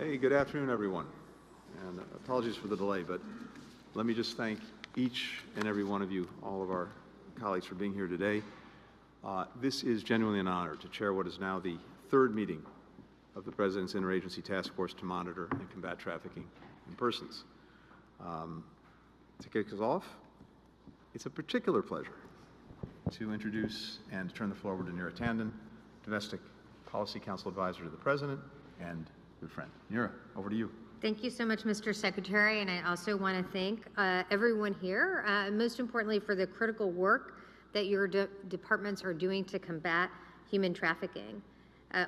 Hey, good afternoon, everyone. And apologies for the delay, but let me just thank each and every one of you, all of our colleagues, for being here today. This is genuinely an honor to chair what is now the third meeting of the President's Interagency Task Force to monitor and combat trafficking in persons. To kick us off, it's a particular pleasure to introduce and turn the floor over to Neera Tandon, Domestic Policy Council Advisor to the President and good friend. Neera, over to you. Thank you so much, Mr. Secretary, and I also want to thank everyone here, most importantly for the critical work that your departments are doing to combat human trafficking.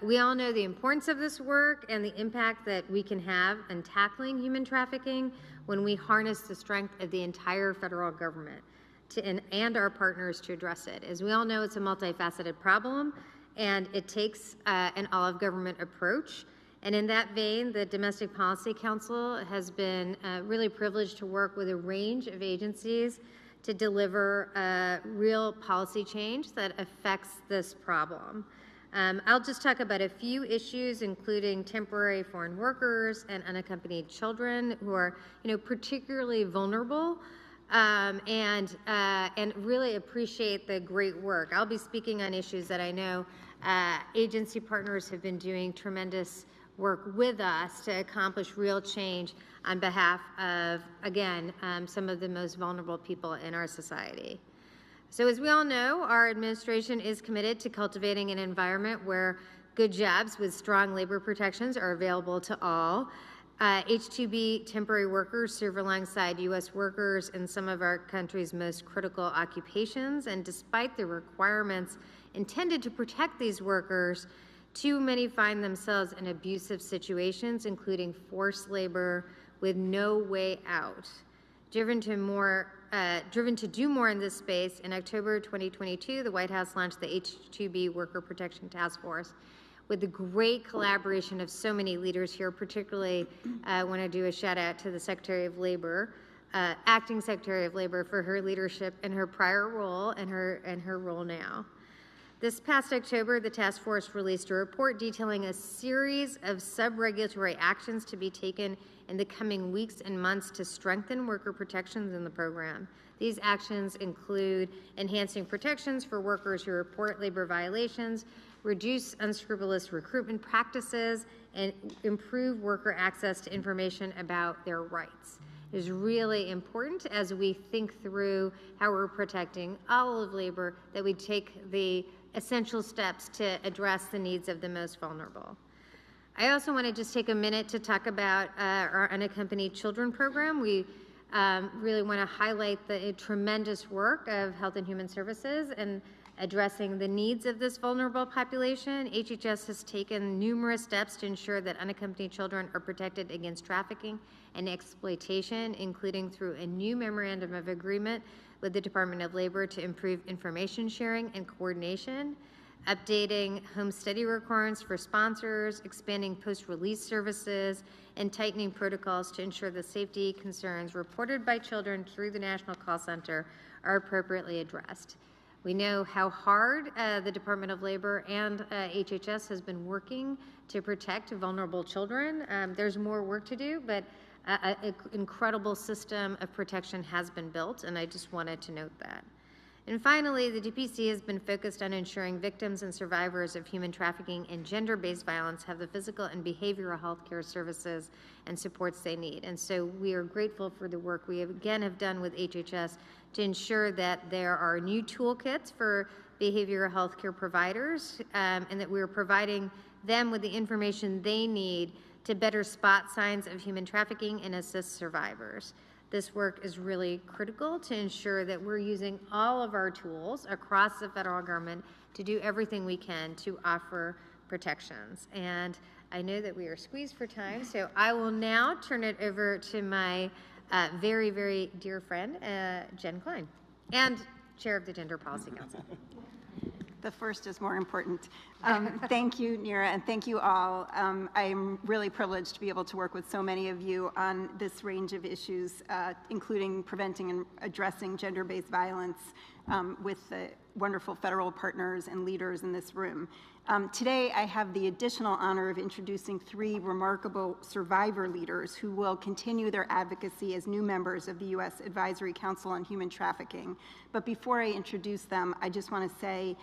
We all know the importance of this work and the impact that we can have in tackling human trafficking when we harness the strength of the entire federal government and our partners to address it. As we all know, it's a multifaceted problem, and it takes an all-of-government approach. And in that vein, the Domestic Policy Council has been really privileged to work with a range of agencies to deliver real policy change that affects this problem. I'll just talk about a few issues, including temporary foreign workers and unaccompanied children who are, particularly vulnerable, and really appreciate the great work. I'll be speaking on issues that I know agency partners have been doing tremendous work with us to accomplish real change on behalf of, again, some of the most vulnerable people in our society. So as we all know, our administration is committed to cultivating an environment where good jobs with strong labor protections are available to all. H-2B temporary workers serve alongside U.S. workers in some of our country's most critical occupations, and despite the requirements intended to protect these workers, too many find themselves in abusive situations, including forced labor with no way out. Driven to do more in this space, in October 2022, the White House launched the H-2B Worker Protection Task Force with the great collaboration of so many leaders here. Particularly, I want to do a shout out to the Secretary of Labor, Acting Secretary of Labor, for her leadership in her prior role and her role now. This past October, the task force released a report detailing a series of sub-regulatory actions to be taken in the coming weeks and months to strengthen worker protections in the program. These actions include enhancing protections for workers who report labor violations, reduce unscrupulous recruitment practices, and improve worker access to information about their rights. It is really important as we think through how we're protecting all of labor that we take the essential steps to address the needs of the most vulnerable. I also want to just take a minute to talk about our unaccompanied children program. We really want to highlight the tremendous work of Health and Human Services in addressing the needs of this vulnerable population. HHS has taken numerous steps to ensure that unaccompanied children are protected against trafficking and exploitation, including through a new memorandum of agreement with the Department of Labor to improve information sharing and coordination, updating home study requirements for sponsors, expanding post-release services, and tightening protocols to ensure the safety concerns reported by children through the National Call Center are appropriately addressed. We know how hard the Department of Labor and HHS has been working to protect vulnerable children. There's more work to do, but an incredible system of protection has been built, and I just wanted to note that. And finally, the DPC has been focused on ensuring victims and survivors of human trafficking and gender-based violence have the physical and behavioral health care services and supports they need. And so we are grateful for the work we have done with HHS to ensure that there are new toolkits for behavioral health care providers, and that we are providing them with the information they need to better spot signs of human trafficking and assist survivors. This work is really critical to ensure that we're using all of our tools across the federal government to do everything we can to offer protections. And I know that we are squeezed for time, so I will now turn it over to my very, very dear friend, Jen Klein, and Chair of the Gender Policy Council. The first is more important. Thank you, Neera, and thank you all. I'm really privileged to be able to work with so many of you on this range of issues, including preventing and addressing gender-based violence with the wonderful federal partners and leaders in this room. Today, I have the additional honor of introducing 3 remarkable survivor leaders who will continue their advocacy as new members of the U.S. Advisory Council on Human Trafficking. But before I introduce them, I just want to say,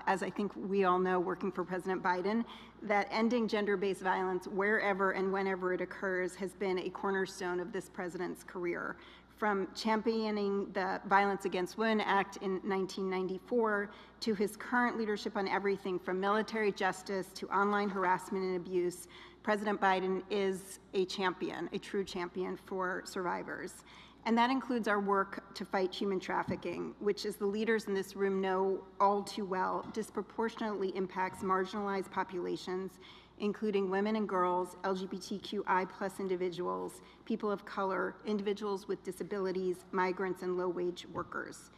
as I think we all know, working for President Biden, that ending gender-based violence wherever and whenever it occurs has been a cornerstone of this president's career. From championing the Violence Against Women Act in 1994 to his current leadership on everything from military justice to online harassment and abuse, President Biden is a champion, a true champion for survivors. And that includes our work to fight human trafficking, which, as the leaders in this room know all too well, disproportionately impacts marginalized populations, including women and girls, LGBTQI+ individuals, people of color, individuals with disabilities, migrants, and low-wage workers.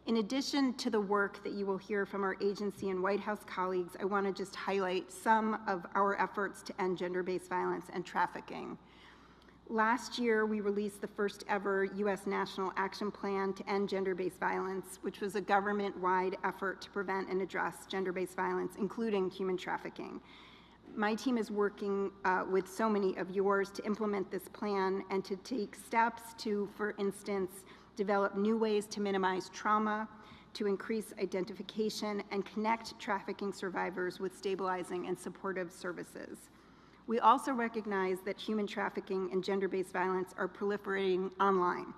In addition to the work that you will hear from our agency and White House colleagues, I want to just highlight some of our efforts to end gender-based violence and trafficking. Last year, we released the first ever U.S. National Action Plan to End Gender-Based Violence, which was a government-wide effort to prevent and address gender-based violence, including human trafficking. My team is working with so many of yours to implement this plan and to take steps to, for instance, develop new ways to minimize trauma, to increase identification, and connect trafficking survivors with stabilizing and supportive services. We also recognize that human trafficking and gender-based violence are proliferating online.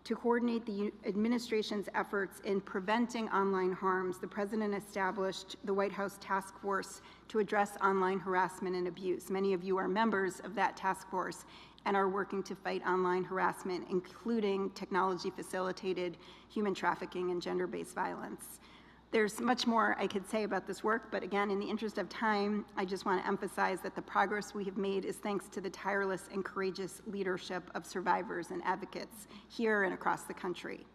To coordinate the administration's efforts in preventing online harms, the President established the White House Task Force to address online harassment and abuse. Many of you are members of that task force and are working to fight online harassment, including technology-facilitated human trafficking and gender-based violence. There's much more I could say about this work, but again, in the interest of time, I just want to emphasize that the progress we have made is thanks to the tireless and courageous leadership of survivors and advocates here and across the country.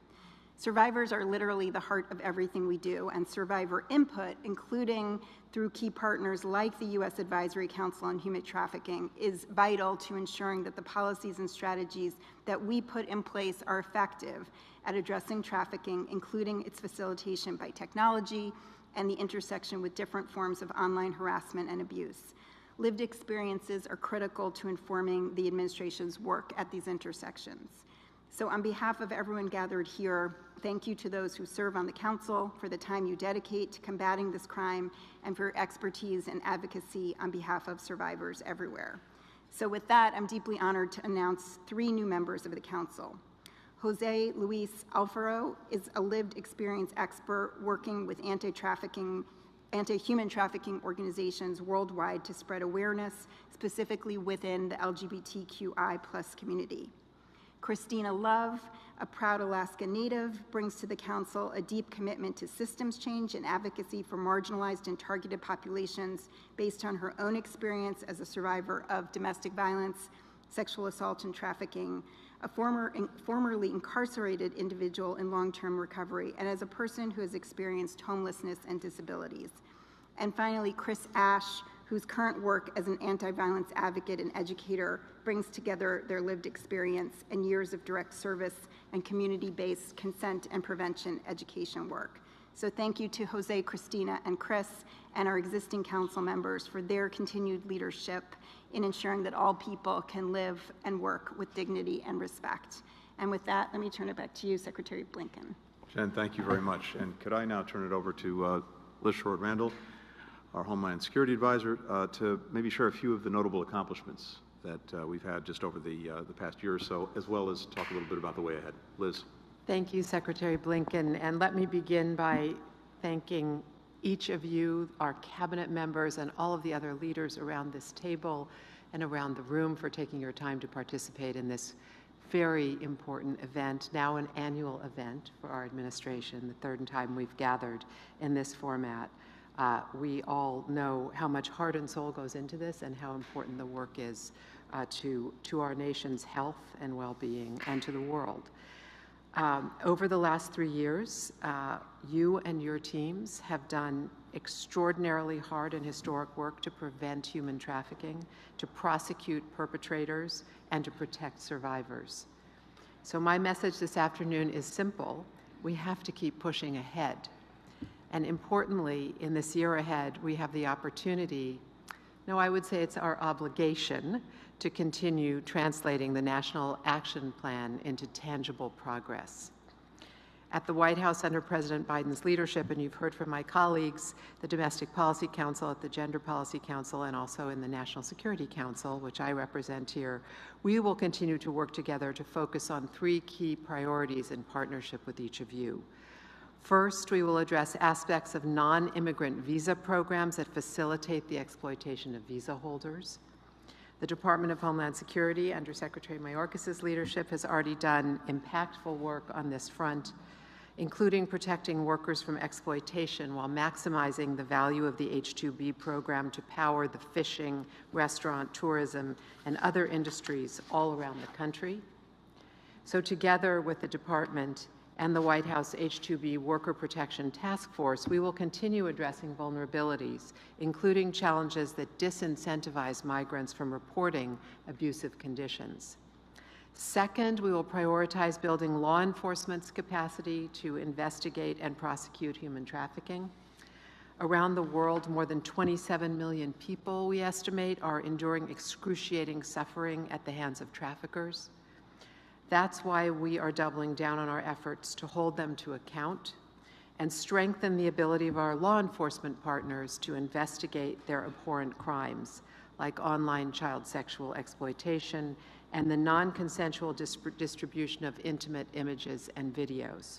Survivors are literally the heart of everything we do, and survivor input, including through key partners like the U.S. Advisory Council on Human Trafficking, is vital to ensuring that the policies and strategies that we put in place are effective at addressing trafficking, including its facilitation by technology and the intersection with different forms of online harassment and abuse. Lived experiences are critical to informing the administration's work at these intersections. So on behalf of everyone gathered here, thank you to those who serve on the Council for the time you dedicate to combating this crime and for your expertise and advocacy on behalf of survivors everywhere. So with that, I'm deeply honored to announce 3 new members of the Council. Jose Luis Alfaro is a lived experience expert working with anti-human trafficking organizations worldwide to spread awareness, specifically within the LGBTQI+ community. Christina Love, a proud Alaska native, brings to the Council a deep commitment to systems change and advocacy for marginalized and targeted populations based on her own experience as a survivor of domestic violence, sexual assault, and trafficking, a formerly incarcerated individual in long-term recovery, and as a person who has experienced homelessness and disabilities. And finally, Chris Ash, whose current work as an anti-violence advocate and educator brings together their lived experience and years of direct service and community-based consent and prevention education work. So thank you to Jose, Christina, and Chris, and our existing Council members for their continued leadership in ensuring that all people can live and work with dignity and respect. And with that, let me turn it back to you, Secretary Blinken. Jen, thank you very much. And could I now turn it over to Liz Short-Randall, our Homeland Security Advisor, to maybe share a few of the notable accomplishments that we've had just over the past year or so, as well as talk a little bit about the way ahead. Liz. Thank you, Secretary Blinken. And let me begin by thanking each of you, our cabinet members, and all of the other leaders around this table and around the room for taking your time to participate in this very important event, now an annual event for our administration, the 3rd time we've gathered in this format. We all know how much heart and soul goes into this and how important the work is to our nation's health and well-being and to the world. Over the last 3 years, you and your teams have done extraordinarily hard and historic work to prevent human trafficking, to prosecute perpetrators, and to protect survivors. So my message this afternoon is simple. We have to keep pushing ahead. And importantly, in this year ahead, we have the opportunity, no, I would say it's our obligation, to continue translating the National Action Plan into tangible progress. At the White House under President Biden's leadership, and you've heard from my colleagues, the Domestic Policy Council, at the Gender Policy Council, and also in the National Security Council, which I represent here, we will continue to work together to focus on 3 key priorities in partnership with each of you. First, we will address aspects of non-immigrant visa programs that facilitate the exploitation of visa holders. The Department of Homeland Security, under Secretary Mayorkas's leadership, has already done impactful work on this front, including protecting workers from exploitation while maximizing the value of the H-2B program to power the fishing, restaurant, tourism, and other industries all around the country. So together with the department and the White House H-2B Worker Protection Task Force, we will continue addressing vulnerabilities, including challenges that disincentivize migrants from reporting abusive conditions. Second, we will prioritize building law enforcement's capacity to investigate and prosecute human trafficking. Around the world, more than 27 million people, we estimate, are enduring excruciating suffering at the hands of traffickers. That's why we are doubling down on our efforts to hold them to account and strengthen the ability of our law enforcement partners to investigate their abhorrent crimes, like online child sexual exploitation and the non-consensual distribution of intimate images and videos.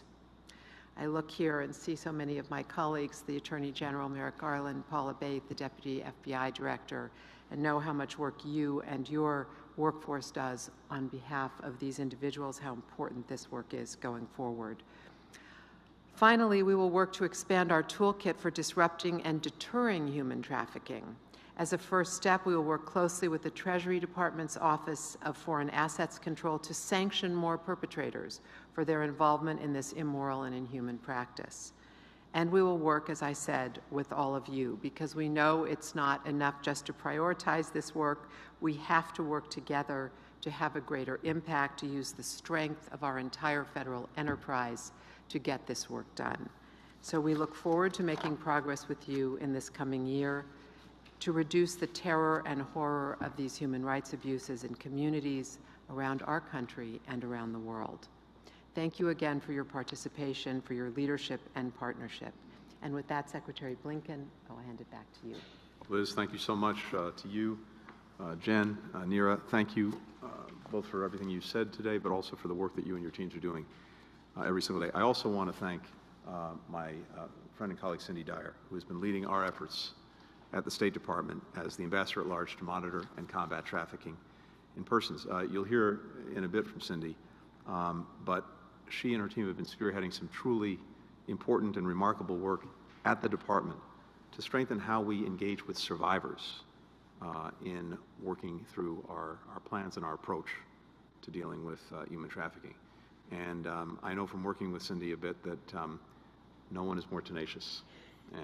I look here and see so many of my colleagues, the Attorney General Merrick Garland, Paula Bates, the Deputy FBI Director, and know how much work you and your workforce does on behalf of these individuals, how important this work is going forward. Finally, we will work to expand our toolkit for disrupting and deterring human trafficking. As a first step, we will work closely with the Treasury Department's Office of Foreign Assets Control to sanction more perpetrators for their involvement in this immoral and inhuman practice. And we will work, as I said, with all of you, because we know it's not enough just to prioritize this work. We have to work together to have a greater impact, to use the strength of our entire federal enterprise to get this work done. So we look forward to making progress with you in this coming year to reduce the terror and horror of these human rights abuses in communities around our country and around the world. Thank you again for your participation, for your leadership and partnership. And with that, Secretary Blinken, I'll hand it back to you. Liz, thank you so much to you. Jen, Neera, thank you both for everything you said today, but also for the work that you and your teams are doing every single day. I also want to thank my friend and colleague Cindy Dyer, who has been leading our efforts at the State Department as the Ambassador at Large to monitor and combat trafficking in persons. You'll hear in a bit from Cindy, but she and her team have been spearheading some truly important and remarkable work at the department to strengthen how we engage with survivors in working through our plans and our approach to dealing with human trafficking. And I know from working with Cindy a bit that no one is more tenacious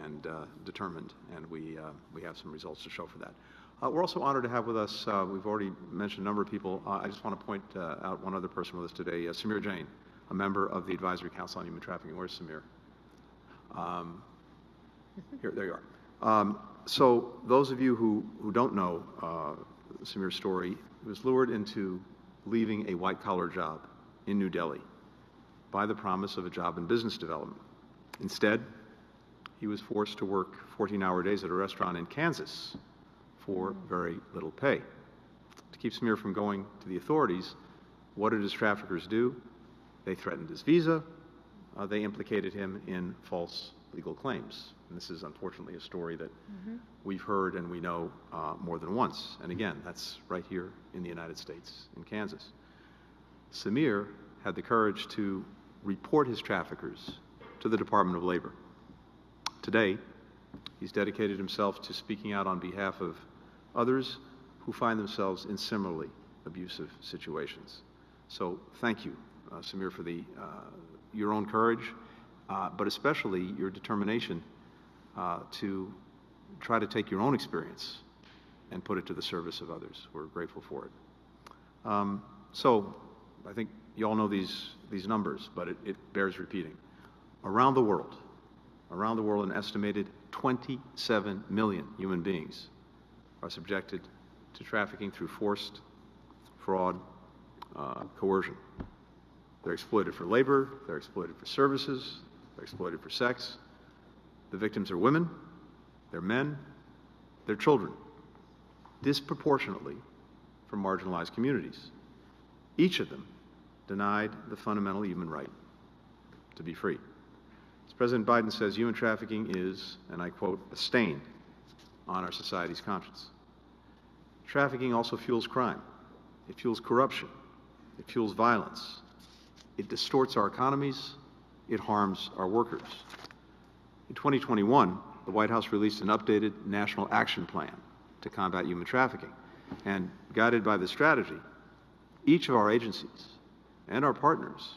and determined, and we have some results to show for that. We're also honored to have with us, we've already mentioned a number of people. I just want to point out one other person with us today, Samir Jain, a member of the Advisory Council on Human Trafficking. Where's Samir? There you are. So those of you who don't know Samir's story, he was lured into leaving a white-collar job in New Delhi by the promise of a job in business development. Instead, he was forced to work 14-hour days at a restaurant in Kansas for very little pay. To keep Samir from going to the authorities, what did his traffickers do? They threatened his visa. They implicated him in false legal claims. And this is unfortunately a story that we've heard and we know more than once. And again, that's right here in the United States, in Kansas. Samir had the courage to report his traffickers to the Department of Labor. Today, he's dedicated himself to speaking out on behalf of others who find themselves in similarly abusive situations. So thank you, Samir, for your own courage, but especially your determination to try to take your own experience and put it to the service of others. We're grateful for it. So I think you all know these numbers, but it bears repeating. Around the world, around the world, an estimated 27 million human beings are subjected to trafficking through forced, fraud, coercion. They're exploited for labor, they're exploited for services, they're exploited for sex. The victims are women, they're men, they're children, disproportionately from marginalized communities. Each of them denied the fundamental human right to be free. As President Biden says, human trafficking is, and I quote, a stain on our society's conscience. Trafficking also fuels crime. It fuels corruption. It fuels violence. It distorts our economies. It harms our workers. In 2021, the White House released an updated national action plan to combat human trafficking. And guided by this strategy, each of our agencies and our partners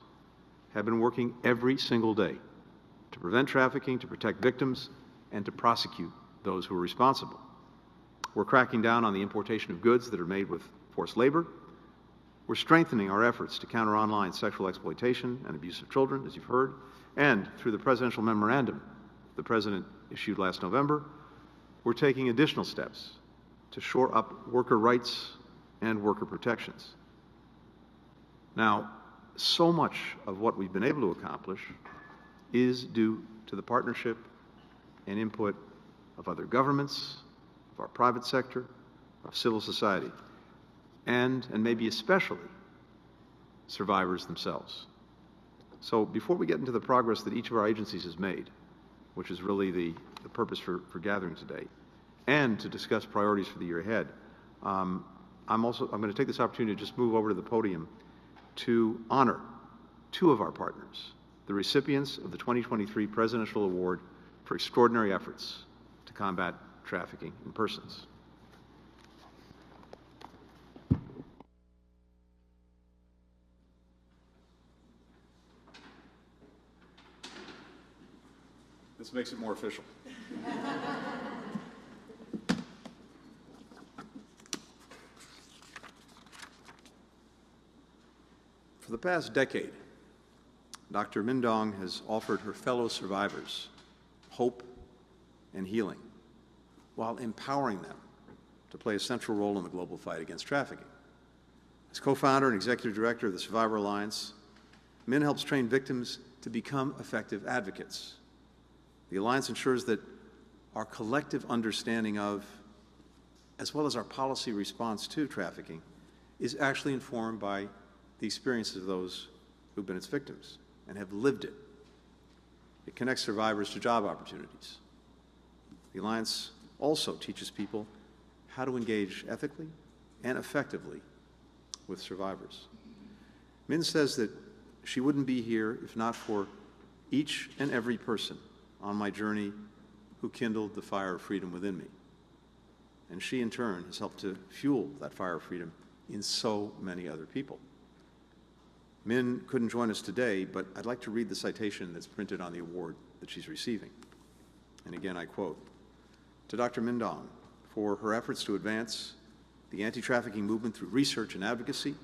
have been working every single day to prevent trafficking, to protect victims, and to prosecute those who are responsible. We're cracking down on the importation of goods that are made with forced labor. We're strengthening our efforts to counter online sexual exploitation and abuse of children, as you've heard, and through the presidential memorandum the President issued last November, we're taking additional steps to shore up worker rights and worker protections. Now, so much of what we've been able to accomplish is due to the partnership and input of other governments, of our private sector, of civil society, and maybe especially survivors themselves. So before we get into the progress that each of our agencies has made, which is really the purpose for gathering today, and to discuss priorities for the year ahead, I'm going to take this opportunity to just move over to the podium to honor two of our partners, the recipients of the 2023 Presidential Award for Extraordinary Efforts to Combat Trafficking in Persons. This makes it more official. For the past decade, Dr. Mindong has offered her fellow survivors hope and healing while empowering them to play a central role in the global fight against trafficking. As co-founder and executive director of the Survivor Alliance, Min helps train victims to become effective advocates. The Alliance ensures that our collective understanding of, as well as our policy response to trafficking, is actually informed by the experiences of those who've been its victims and have lived it. It connects survivors to job opportunities. The Alliance also teaches people how to engage ethically and effectively with survivors. Min says that she wouldn't be here if not for each and every person on my journey who kindled the fire of freedom within me. And she, in turn, has helped to fuel that fire of freedom in so many other people. Min couldn't join us today, but I'd like to read the citation that's printed on the award that she's receiving. And again, I quote, "To Dr. Mindong, for her efforts to advance the anti-trafficking movement through research and advocacy,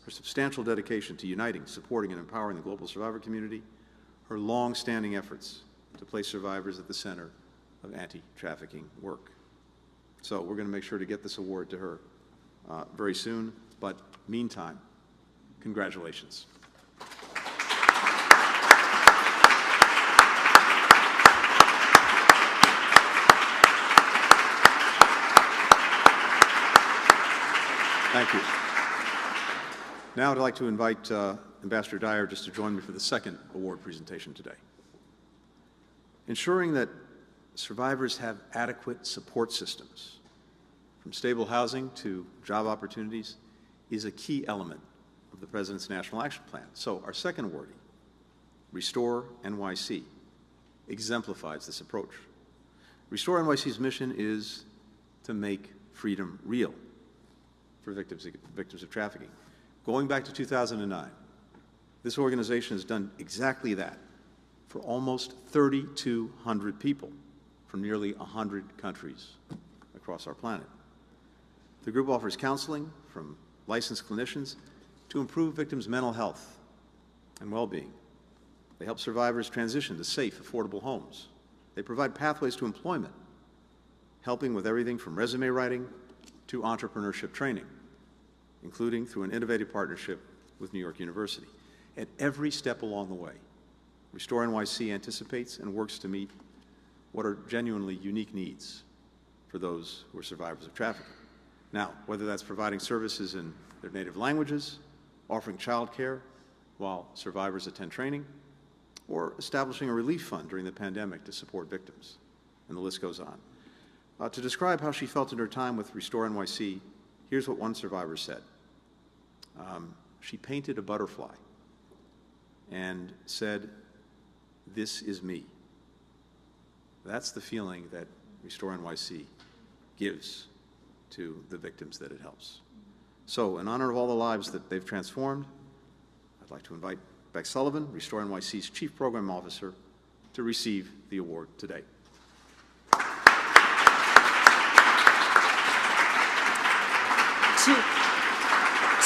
her substantial dedication to uniting, supporting, and empowering the global survivor community, her long-standing efforts to place survivors at the center of anti-trafficking work." So we're going to make sure to get this award to her very soon, but meantime, congratulations. Thank you. Now I'd like to invite Ambassador Dyer just to join me for the second award presentation today. Ensuring that survivors have adequate support systems, from stable housing to job opportunities, is a key element of the President's National Action Plan. So our second awardee, Restore NYC, exemplifies this approach. Restore NYC's mission is to make freedom real for victims of trafficking. Going back to 2009, this organization has done exactly that for almost 3,200 people from nearly 100 countries across our planet. The group offers counseling from licensed clinicians to improve victims' mental health and well-being, They help survivors transition to safe, affordable homes. They provide pathways to employment, helping with everything from resume writing to entrepreneurship training, including through an innovative partnership with New York University. At every step along the way, Restore NYC anticipates and works to meet what are genuinely unique needs for those who are survivors of trafficking. Now, whether that's providing services in their native languages, offering child care while survivors attend training, or establishing a relief fund during the pandemic to support victims, and the list goes on. To describe how she felt in her time with Restore NYC, here's what one survivor said. She painted a butterfly and said, "This is me." That's the feeling that Restore NYC gives to the victims that it helps. So, in honor of all the lives that they've transformed, I'd like to invite Beck Sullivan, Restore NYC's Chief Program Officer, to receive the award today.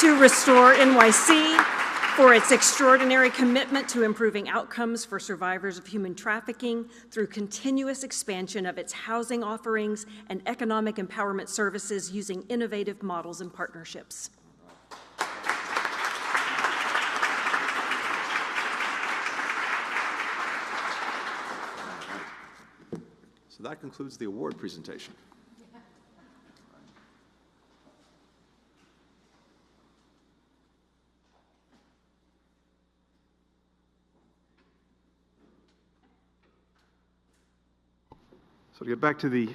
To Restore NYC for its extraordinary commitment to improving outcomes for survivors of human trafficking through continuous expansion of its housing offerings and economic empowerment services using innovative models and partnerships. So that concludes the award presentation. So to get back to the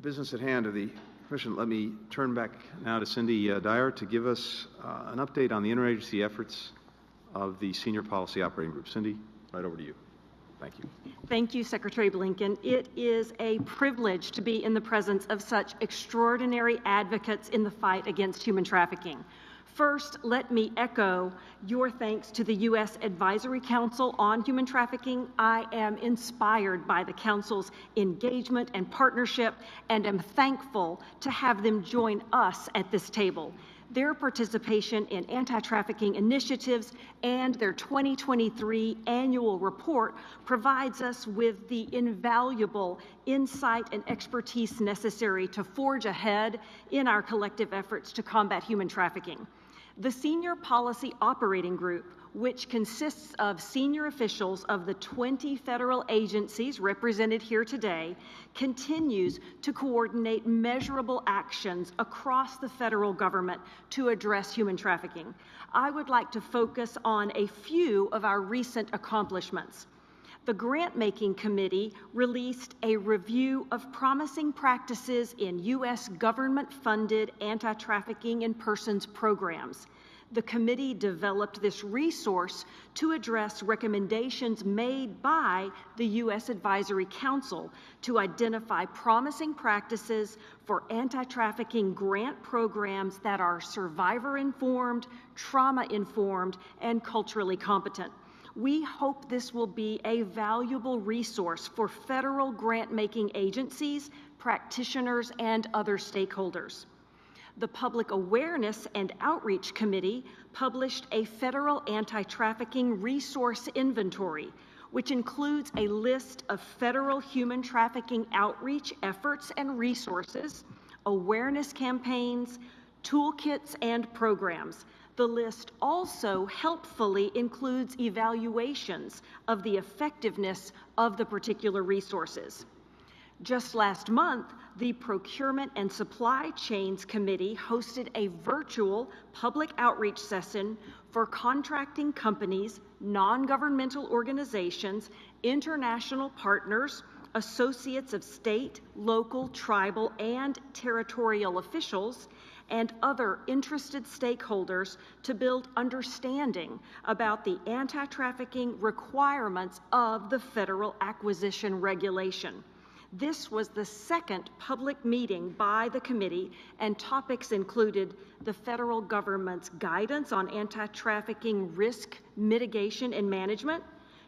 business at hand of the Commission, let me turn back now to Cindy Dyer to give us an update on the interagency efforts of the Senior Policy Operating Group. Cindy, right over to you. Thank you. Thank you, Secretary Blinken. It is a privilege to be in the presence of such extraordinary advocates in the fight against human trafficking. First, let me echo your thanks to the U.S. Advisory Council on Human Trafficking. I am inspired by the Council's engagement and partnership, and am thankful to have them join us at this table. Their participation in anti-trafficking initiatives and their 2023 annual report provides us with the invaluable insight and expertise necessary to forge ahead in our collective efforts to combat human trafficking. The Senior Policy Operating Group, which consists of senior officials of the 20 federal agencies represented here today, continues to coordinate measurable actions across the federal government to address human trafficking. I would like to focus on a few of our recent accomplishments. The Grant-Making Committee released a review of promising practices in U.S. government-funded anti-trafficking in persons programs. The committee developed this resource to address recommendations made by the U.S. Advisory Council to identify promising practices for anti-trafficking grant programs that are survivor-informed, trauma-informed, and culturally competent. We hope this will be a valuable resource for federal grant-making agencies, practitioners, and other stakeholders. The Public Awareness and Outreach Committee published a federal anti-trafficking resource inventory, which includes a list of federal human trafficking outreach efforts and resources, awareness campaigns, toolkits, and programs. The list also helpfully includes evaluations of the effectiveness of the particular resources. Just last month, the Procurement and Supply Chains Committee hosted a virtual public outreach session for contracting companies, non-governmental organizations, international partners, associates of state, local, tribal, and territorial officials, and other interested stakeholders to build understanding about the anti-trafficking requirements of the Federal Acquisition Regulation. This was the second public meeting by the committee, and topics included the federal government's guidance on anti-trafficking risk mitigation and management,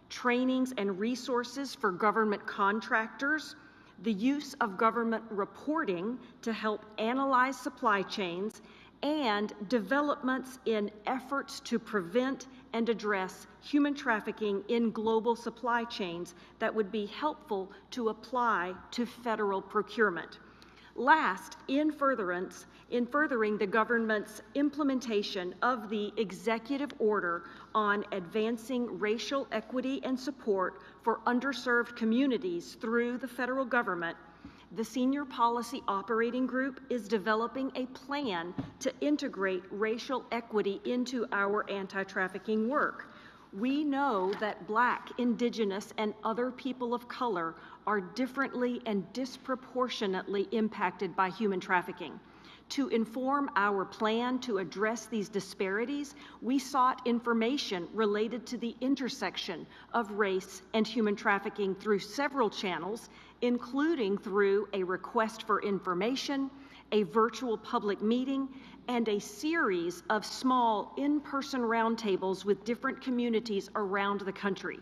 trainings and resources for government contractors, the use of government reporting to help analyze supply chains, and developments in efforts to prevent and address human trafficking in global supply chains that would be helpful to apply to federal procurement. Last, in furthering the government's implementation of the executive order on advancing racial equity and support for underserved communities through the federal government, the Senior Policy Operating Group is developing a plan to integrate racial equity into our anti-trafficking work. We know that Black, Indigenous, and other people of color are differently and disproportionately impacted by human trafficking. To inform our plan to address these disparities, we sought information related to the intersection of race and human trafficking through several channels, including through a request for information, a virtual public meeting, and a series of small in-person roundtables with different communities around the country.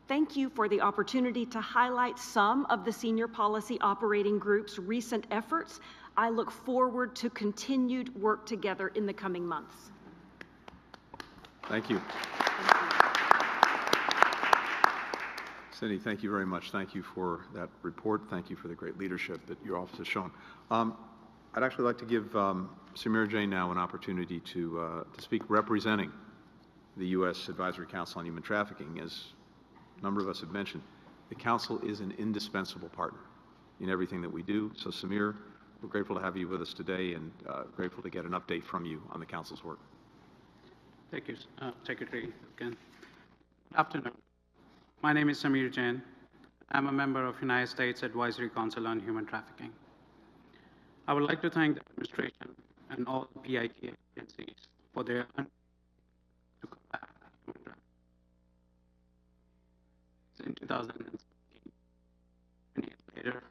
Thank you for the opportunity to highlight some of the Senior Policy Operating Group's recent efforts. I look forward to continued work together in the coming months. Thank you. Cindy, thank you very much. Thank you for that report. Thank you for the great leadership that your office has shown. I'd actually like to give Samira Jain now an opportunity to speak representing the U.S. Advisory Council on Human Trafficking. As a number of us have mentioned, the Council is an indispensable partner in everything that we do. So, Samir, we're grateful to have you with us today and grateful to get an update from you on the Council's work. Thank you, Secretary Blinken. Good afternoon. My name is Samir Jain. I'm a member of United States Advisory Council on Human Trafficking. I would like to thank the administration and all the PIK agencies for their to combat human trafficking. In 2016, 20 years later,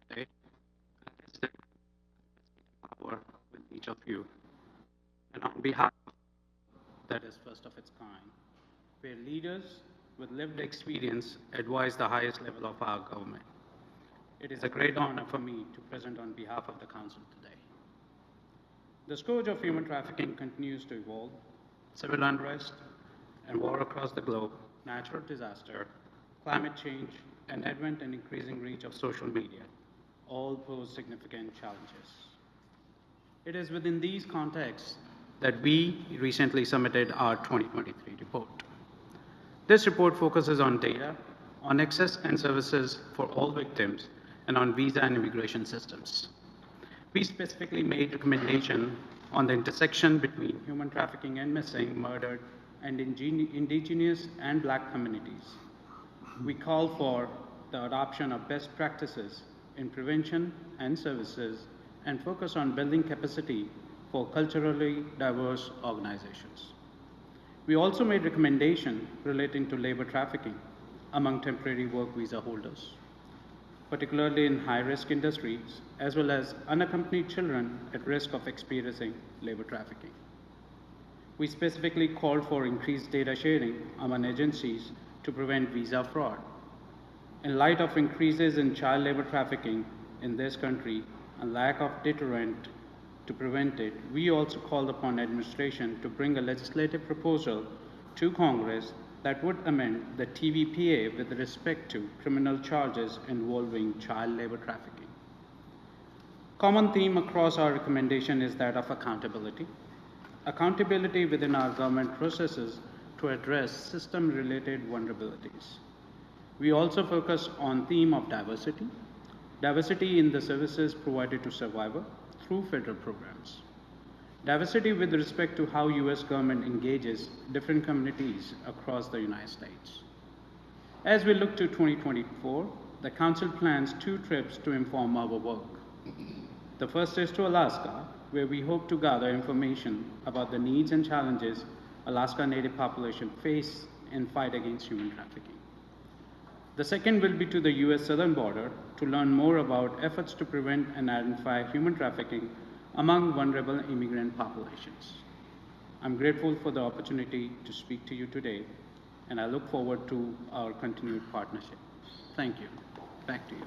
today, I still power with each of you. And on behalf that is first of its kind, where leaders with lived experience advise the highest level of our government. It is a great honor for me to present on behalf of the Council today. The scourge of human trafficking continues to evolve. Civil unrest and war across the globe, natural disaster, climate change, and advent and increasing reach of social media all pose significant challenges. It is within these contexts that we recently submitted our 2023 report. This report focuses on data, on access and services for all victims, and on visa and immigration systems. We specifically made recommendation on the intersection between human trafficking and missing, murdered, and indigenous and Black communities. We call for the adoption of best practices in prevention and services and focus on building capacity for culturally diverse organizations. We also made recommendation relating to labor trafficking among temporary work visa holders, particularly in high-risk industries, as well as unaccompanied children at risk of experiencing labor trafficking. We specifically called for increased data sharing among agencies to prevent visa fraud. In light of increases in child labor trafficking in this country and lack of deterrent to prevent it, we also called upon administration to bring a legislative proposal to Congress that would amend the TVPA with respect to criminal charges involving child labor trafficking. Common theme across our recommendation is that of accountability. Accountability within our government processes to address system-related vulnerabilities. We also focus on theme of diversity. Diversity in the services provided to survivor through federal programs. Diversity with respect to how U.S. government engages different communities across the United States. As we look to 2024, the Council plans 2 trips to inform our work. The first is to Alaska, where we hope to gather information about the needs and challenges Alaska Native population face in fight against human trafficking. The second will be to the U.S. southern border to learn more about efforts to prevent and identify human trafficking among vulnerable immigrant populations. I'm grateful for the opportunity to speak to you today, and I look forward to our continued partnership. Thank you. Back to you.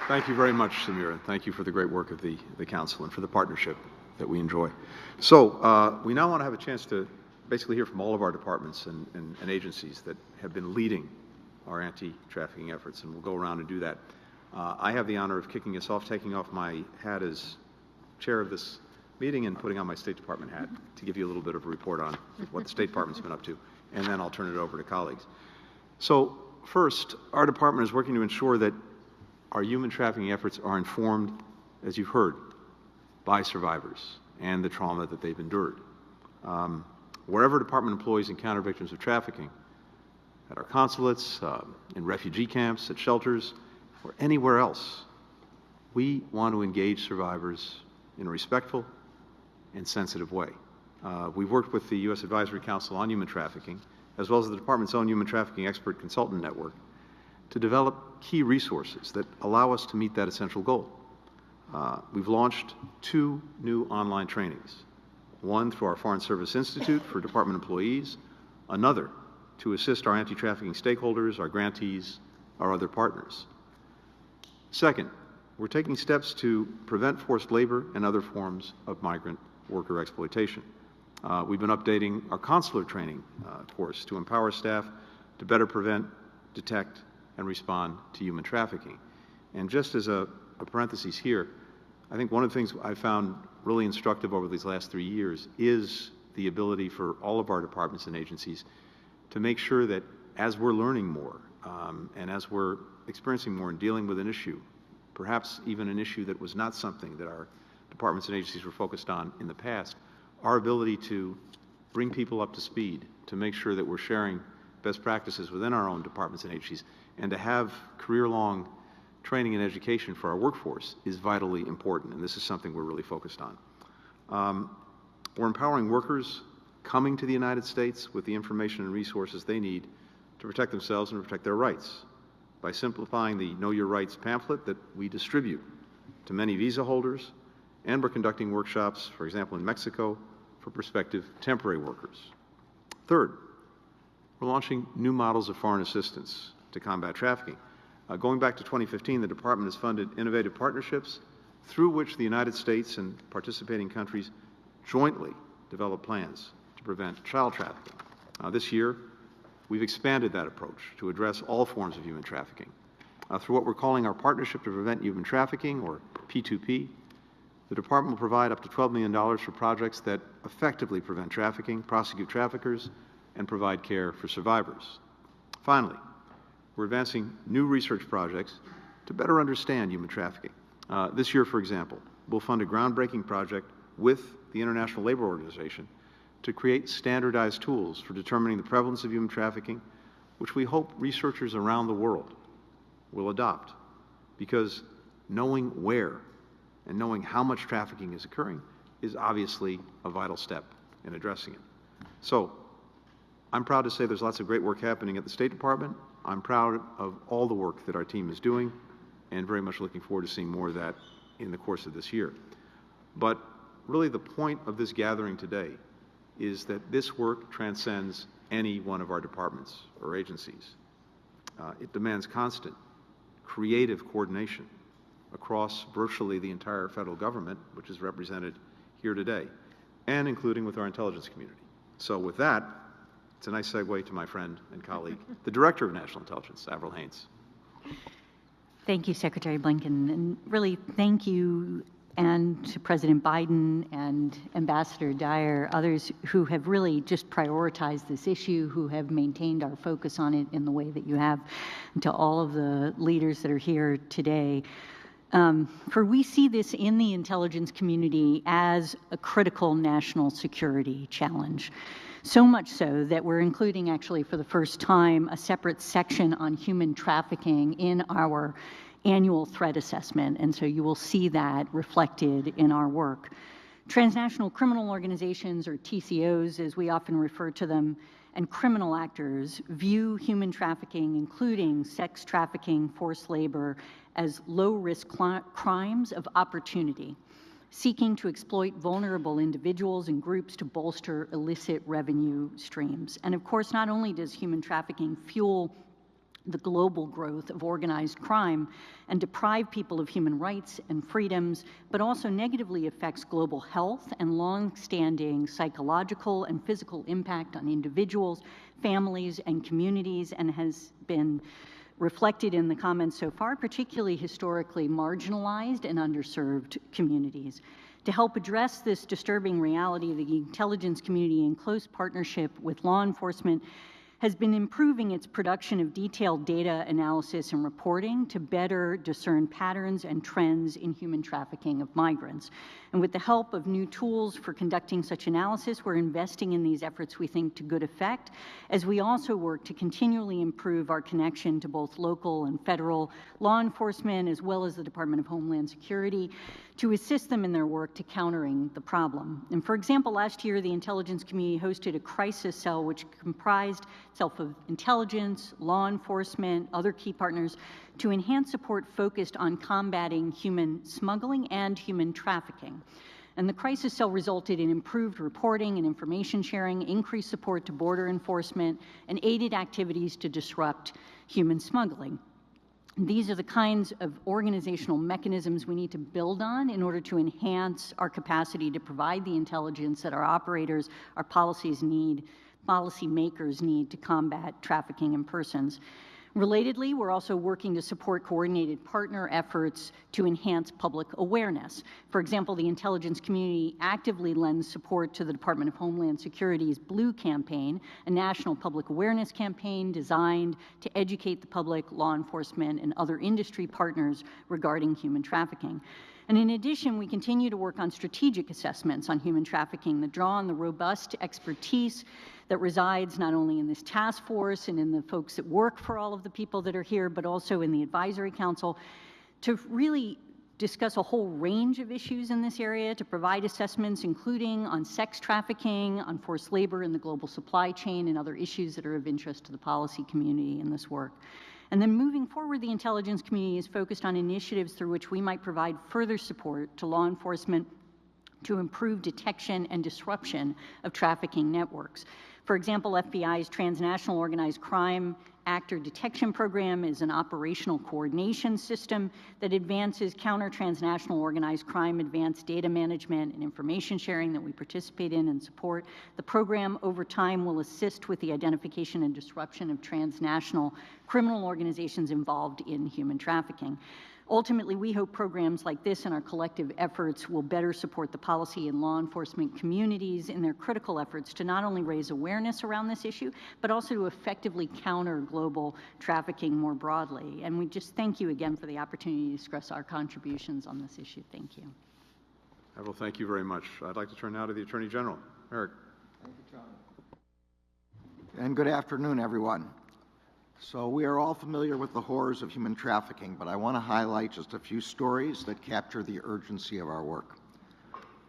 Thank you very much, Samira. Thank you for the great work of the council and for the partnership that we enjoy. So we now want to have a chance to basically hear from all of our departments and agencies that have been leading our anti-trafficking efforts, and we'll go around and do that. I have the honor of kicking us off, taking off my hat as chair of this meeting and putting on my State Department hat to give you a little bit of a report on what the State Department's been up to, and then I'll turn it over to colleagues. So first, our department is working to ensure that our human trafficking efforts are informed, as you've heard, by survivors and the trauma that they've endured. Wherever department employees encounter victims of trafficking, at our consulates, in refugee camps, at shelters, or anywhere else, we want to engage survivors in a respectful and sensitive way. We've worked with the U.S. Advisory Council on Human Trafficking, as well as the department's own Human Trafficking Expert Consultant Network, to develop key resources that allow us to meet that essential goal. We've launched 2 new online trainings, one through our Foreign Service Institute for department employees, another to assist our anti-trafficking stakeholders, our grantees, our other partners. Second, we're taking steps to prevent forced labor and other forms of migrant worker exploitation. We've been updating our consular training course to empower staff to better prevent, detect, and respond to human trafficking. And just as a parenthesis here, I think one of the things I found really instructive over these last 3 years is the ability for all of our departments and agencies to make sure that as we're learning more and as we're experiencing more and dealing with an issue, perhaps even an issue that was not something that our departments and agencies were focused on in the past, our ability to bring people up to speed, to make sure that we're sharing best practices within our own departments and agencies, and to have career-long training and education for our workforce is vitally important, and this is something we're really focused on. We're empowering workers coming to the United States with the information and resources they need to protect themselves and protect their rights by simplifying the Know Your Rights pamphlet that we distribute to many visa holders, and we're conducting workshops, for example, in Mexico, for prospective temporary workers. Third, we're launching new models of foreign assistance to combat trafficking. Going back to 2015, the department has funded innovative partnerships through which the United States and participating countries jointly develop plans to prevent child trafficking. This year, we've expanded that approach to address all forms of human trafficking. Through what we're calling our Partnership to Prevent Human Trafficking, or P2P, the department will provide up to $12 million for projects that effectively prevent trafficking, prosecute traffickers, and provide care for survivors. Finally, we're advancing new research projects to better understand human trafficking. This year, for example, we'll fund a groundbreaking project with the International Labor Organization to create standardized tools for determining the prevalence of human trafficking, which we hope researchers around the world will adopt, because knowing where and knowing how much trafficking is occurring is obviously a vital step in addressing it. So, I'm proud to say there's lots of great work happening at the State Department. I'm proud of all the work that our team is doing, and very much looking forward to seeing more of that in the course of this year. But really the point of this gathering today is that this work transcends any one of our departments or agencies. It demands constant, creative coordination across virtually the entire federal government, which is represented here today, and including with our intelligence community. So with that, it's a nice segue to my friend and colleague, the Director of National Intelligence, Avril Haines. Thank you, Secretary Blinken, and really thank you and to President Biden and Ambassador Dyer, others who have really just prioritized this issue, who have maintained our focus on it in the way that you have, and to all of the leaders that are here today. For we see this in the intelligence community as a critical national security challenge. So much so that we're including, actually for the first time, a separate section on human trafficking in our annual threat assessment, and so you will see that reflected in our work. Transnational criminal organizations, or TCOs as we often refer to them, and criminal actors view human trafficking, including sex trafficking, forced labor, as low-risk crimes of opportunity, seeking to exploit vulnerable individuals and groups to bolster illicit revenue streams. And of course, not only does human trafficking fuel the global growth of organized crime and deprive people of human rights and freedoms, but also negatively affects global health and long-standing psychological and physical impact on individuals, families, and communities, and has been reflected in the comments so far, particularly historically marginalized and underserved communities. To help address this disturbing reality, the intelligence community, in close partnership with law enforcement, has been improving its production of detailed data analysis and reporting to better discern patterns and trends in human trafficking of migrants. And with the help of new tools for conducting such analysis, we're investing in these efforts, we think, to good effect, as we also work to continually improve our connection to both local and federal law enforcement, as well as the Department of Homeland Security, to assist them in their work to countering the problem. And for example, last year, the intelligence community hosted a crisis cell which comprised itself of intelligence, law enforcement, other key partners, to enhance support focused on combating human smuggling and human trafficking. And the crisis cell resulted in improved reporting and information sharing, increased support to border enforcement, and aided activities to disrupt human smuggling. These are the kinds of organizational mechanisms we need to build on in order to enhance our capacity to provide the intelligence that our operators, our policymakers need to combat trafficking in persons. Relatedly, we're also working to support coordinated partner efforts to enhance public awareness. For example, the intelligence community actively lends support to the Department of Homeland Security's Blue Campaign, a national public awareness campaign designed to educate the public, law enforcement, and other industry partners regarding human trafficking. And in addition, we continue to work on strategic assessments on human trafficking that draw on the robust expertise that resides not only in this task force and in the folks that work for all of the people that are here, but also in the advisory council, to really discuss a whole range of issues in this area, to provide assessments including on sex trafficking, on forced labor in the global supply chain, and other issues that are of interest to the policy community in this work. And then moving forward, the intelligence community is focused on initiatives through which we might provide further support to law enforcement to improve detection and disruption of trafficking networks. For example, FBI's Transnational Organized Crime Actor Detection Program is an operational coordination system that advances counter-transnational organized crime, advanced data management, and information sharing that we participate in and support. The program, over time, will assist with the identification and disruption of transnational criminal organizations involved in human trafficking. Ultimately, we hope programs like this and our collective efforts will better support the policy and law enforcement communities in their critical efforts to not only raise awareness around this issue, but also to effectively counter global trafficking more broadly. And we just thank you again for the opportunity to discuss our contributions on this issue. Thank you. Well, thank you very much. I'd like to turn now to the Attorney General. Eric. Thank you, John. And good afternoon, everyone. So we are all familiar with the horrors of human trafficking, but I want to highlight just a few stories that capture the urgency of our work.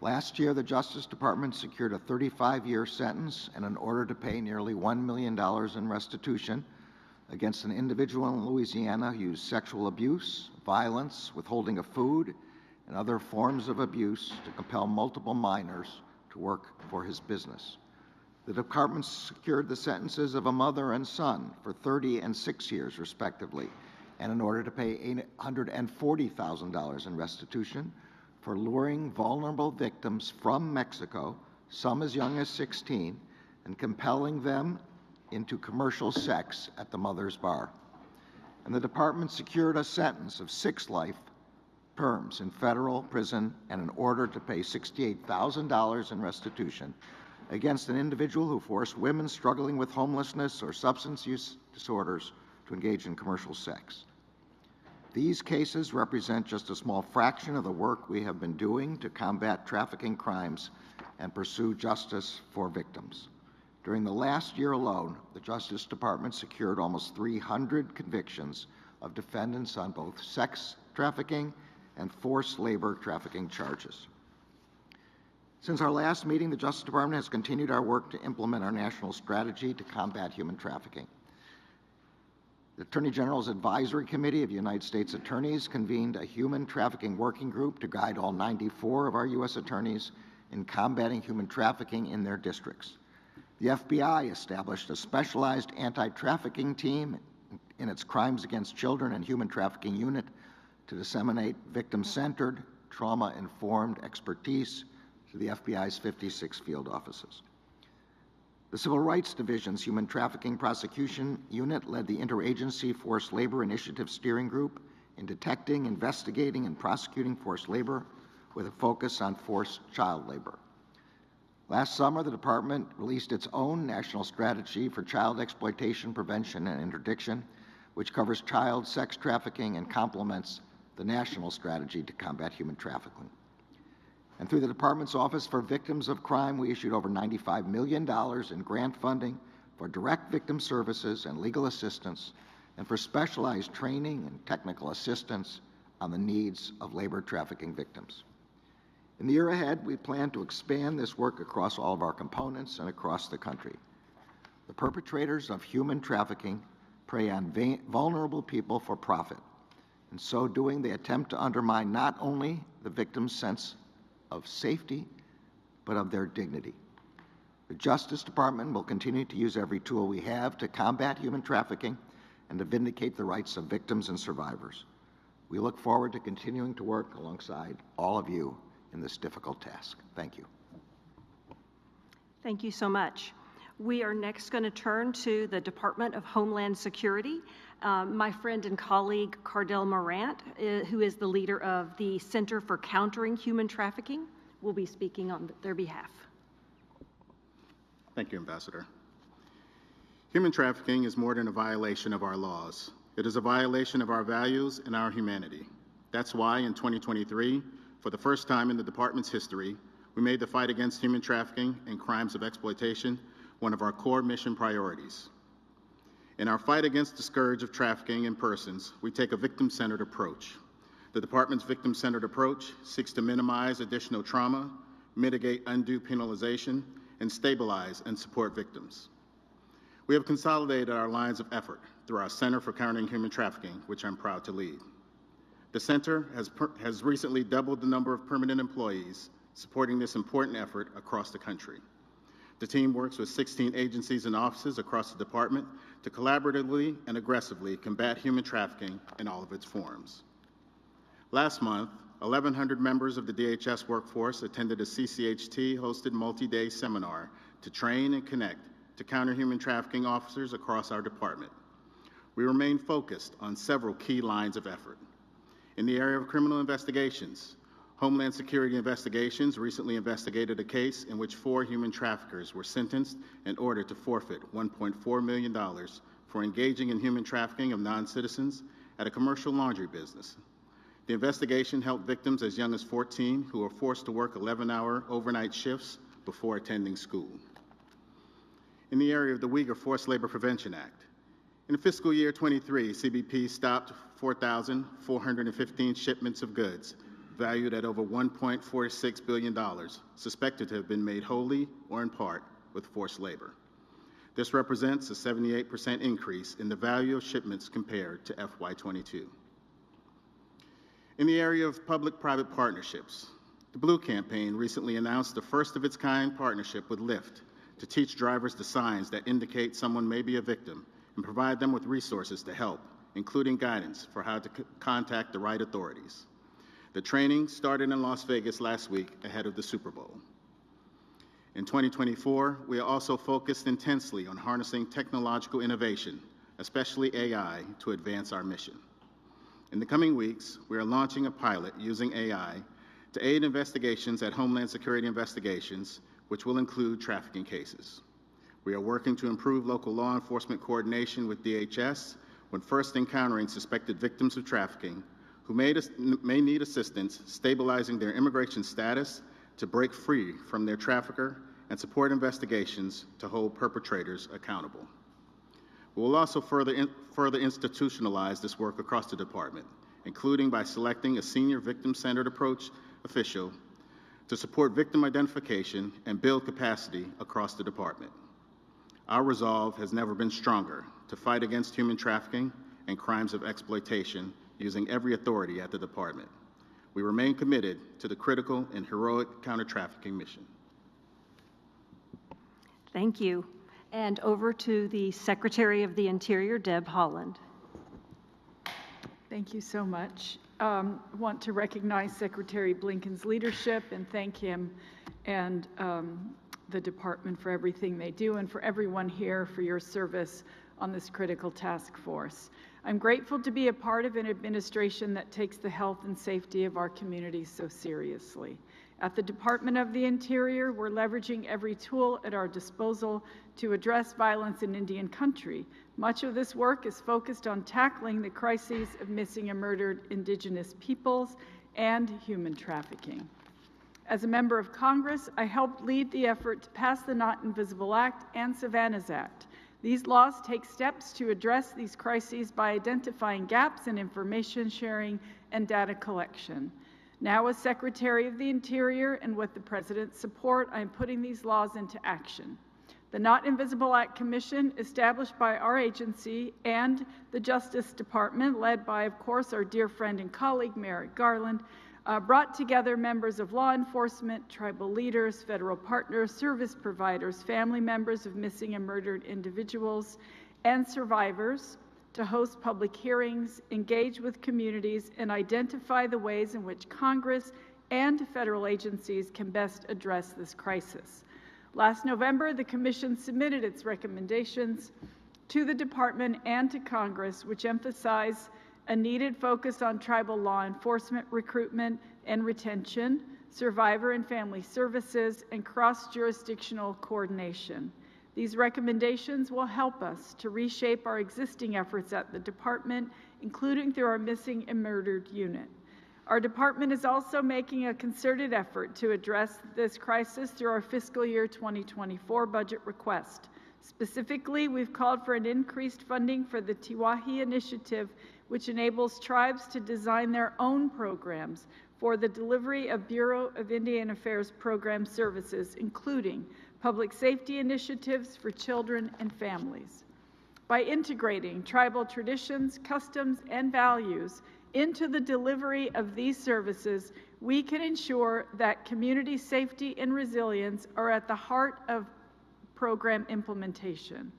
Last year, the Justice Department secured a 35-year sentence and an order to pay nearly $1 million in restitution against an individual in Louisiana who used sexual abuse, violence, withholding of food, and other forms of abuse to compel multiple minors to work for his business. The department secured the sentences of a mother and son for 30 and 6 years, respectively, and in order to pay $840,000 in restitution for luring vulnerable victims from Mexico, some as young as 16, and compelling them into commercial sex at the mother's bar. And the department secured a sentence of 6 life terms in federal prison and an order to pay $68,000 in restitution against an individual who forced women struggling with homelessness or substance use disorders to engage in commercial sex. These cases represent just a small fraction of the work we have been doing to combat trafficking crimes and pursue justice for victims. During the last year alone, the Justice Department secured almost 300 convictions of defendants on both sex trafficking and forced labor trafficking charges. Since our last meeting, the Justice Department has continued our work to implement our national strategy to combat human trafficking. The Attorney General's Advisory Committee of United States Attorneys convened a human trafficking working group to guide all 94 of our U.S. attorneys in combating human trafficking in their districts. The FBI established a specialized anti-trafficking team in its Crimes Against Children and Human Trafficking Unit to disseminate victim-centered, trauma-informed expertise to the FBI's 56 field offices. The Civil Rights Division's Human Trafficking Prosecution Unit led the Interagency Forced Labor Initiative Steering Group in detecting, investigating, and prosecuting forced labor with a focus on forced child labor. Last summer, the department released its own national strategy for child exploitation prevention and interdiction, which covers child sex trafficking and complements the national strategy to combat human trafficking. And through the department's Office for Victims of Crime, we issued over $95 million in grant funding for direct victim services and legal assistance, and for specialized training and technical assistance on the needs of labor trafficking victims. In the year ahead, we plan to expand this work across all of our components and across the country. The perpetrators of human trafficking prey on vulnerable people for profit. In so doing, they attempt to undermine not only the victim's sense of safety, but of their dignity. The Justice Department will continue to use every tool we have to combat human trafficking and to vindicate the rights of victims and survivors. We look forward to continuing to work alongside all of you in this difficult task. Thank you. Thank you so much. We are next going to turn to the Department of Homeland Security. My friend and colleague Cardell Morant, who is the leader of the Center for Countering Human Trafficking, will be speaking on their behalf. Thank you, Ambassador. Human trafficking is more than a violation of our laws. It is a violation of our values and our humanity. That's why in 2023, for the first time in the department's history, we made the fight against human trafficking and crimes of exploitation one of our core mission priorities. In our fight against the scourge of trafficking in persons, we take a victim-centered approach. The department's victim-centered approach seeks to minimize additional trauma, mitigate undue penalization, and stabilize and support victims. We have consolidated our lines of effort through our Center for Countering Human Trafficking, which I'm proud to lead. The center has recently doubled the number of permanent employees supporting this important effort across the country. The team works with 16 agencies and offices across the department to collaboratively and aggressively combat human trafficking in all of its forms. Last month, 1,100 members of the DHS workforce attended a CCHT-hosted multi-day seminar to train and connect to counter human trafficking officers across our department. We remain focused on several key lines of effort. In the area of criminal investigations, Homeland Security Investigations recently investigated a case in which 4 human traffickers were sentenced and ordered to forfeit $1.4 million for engaging in human trafficking of non-citizens at a commercial laundry business. The investigation helped victims as young as 14 who were forced to work 11-hour overnight shifts before attending school. In the area of the Uyghur Forced Labor Prevention Act, in fiscal year 23, CBP stopped 4,415 shipments of goods valued at over $1.46 billion, suspected to have been made wholly or in part with forced labor. This represents a 78% increase in the value of shipments compared to FY22. In the area of public-private partnerships, the Blue Campaign recently announced the first-of-its-kind partnership with Lyft to teach drivers the signs that indicate someone may be a victim and provide them with resources to help, including guidance for how to contact the right authorities. The training started in Las Vegas last week ahead of the Super Bowl. In 2024, we are also focused intensely on harnessing technological innovation, especially AI, to advance our mission. In the coming weeks, we are launching a pilot using AI to aid investigations at Homeland Security Investigations, which will include trafficking cases. We are working to improve local law enforcement coordination with DHS when first encountering suspected victims of trafficking who may need assistance stabilizing their immigration status to break free from their trafficker and support investigations to hold perpetrators accountable. We will also further institutionalize this work across the department, including by selecting a senior victim-centered approach official to support victim identification and build capacity across the department. Our resolve has never been stronger to fight against human trafficking and crimes of exploitation using every authority at the department. We remain committed to the critical and heroic counter-trafficking mission. Thank you. And over to the Secretary of the Interior, Deb Haaland. Thank you so much. Want to recognize Secretary Blinken's leadership and thank him and the department for everything they do, and for everyone here for your service on this critical task force. I'm grateful to be a part of an administration that takes the health and safety of our communities so seriously. At the Department of the Interior, we're leveraging every tool at our disposal to address violence in Indian country. Much of this work is focused on tackling the crises of missing and murdered Indigenous peoples and human trafficking. As a member of Congress, I helped lead the effort to pass the Not Invisible Act and Savannah's Act. These laws take steps to address these crises by identifying gaps in information sharing and data collection. Now, as Secretary of the Interior and with the President's support, I am putting these laws into action. The Not Invisible Act Commission, established by our agency and the Justice Department, led by, of course, our dear friend and colleague, Merrick Garland, brought together members of law enforcement, tribal leaders, federal partners, service providers, family members of missing and murdered individuals, and survivors to host public hearings, engage with communities, and identify the ways in which Congress and federal agencies can best address this crisis. Last November, the Commission submitted its recommendations to the Department and to Congress, which emphasize a needed focus on tribal law enforcement recruitment and retention, survivor and family services, and cross-jurisdictional coordination. These recommendations will help us to reshape our existing efforts at the Department, including through our Missing and Murdered Unit. Our department is also making a concerted effort to address this crisis through our fiscal year 2024 budget request. Specifically, we've called for an increased funding for the Tiwahi Initiative, which enables tribes to design their own programs for the delivery of Bureau of Indian Affairs program services, including public safety initiatives for children and families. By integrating tribal traditions, customs, and values into the delivery of these services, we can ensure that community safety and resilience are at the heart of program implementation.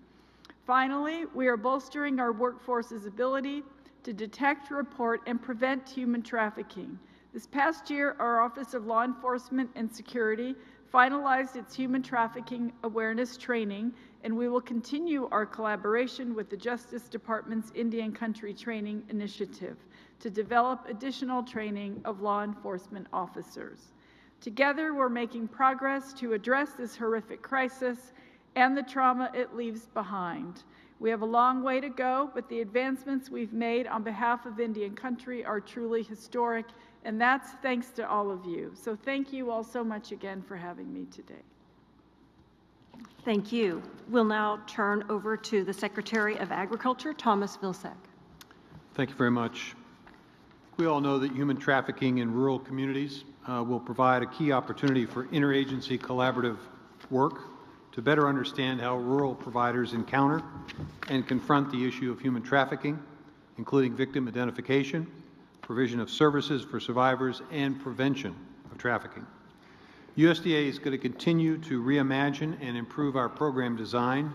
Finally, we are bolstering our workforce's ability to detect, report, and prevent human trafficking. This past year, our Office of Law Enforcement and Security finalized its human trafficking awareness training, and we will continue our collaboration with the Justice Department's Indian Country Training Initiative to develop additional training of law enforcement officers. Together, we're making progress to address this horrific crisis and the trauma it leaves behind. We have a long way to go, but the advancements we've made on behalf of Indian country are truly historic, and that's thanks to all of you. So thank you all so much again for having me today. Thank you. We'll now turn over to the Secretary of Agriculture, Thomas Vilsack. Thank you very much. We all know that human trafficking in rural communities will provide a key opportunity for interagency collaborative work to better understand how rural providers encounter and confront the issue of human trafficking, including victim identification, provision of services for survivors, and prevention of trafficking. USDA is going to continue to reimagine and improve our program design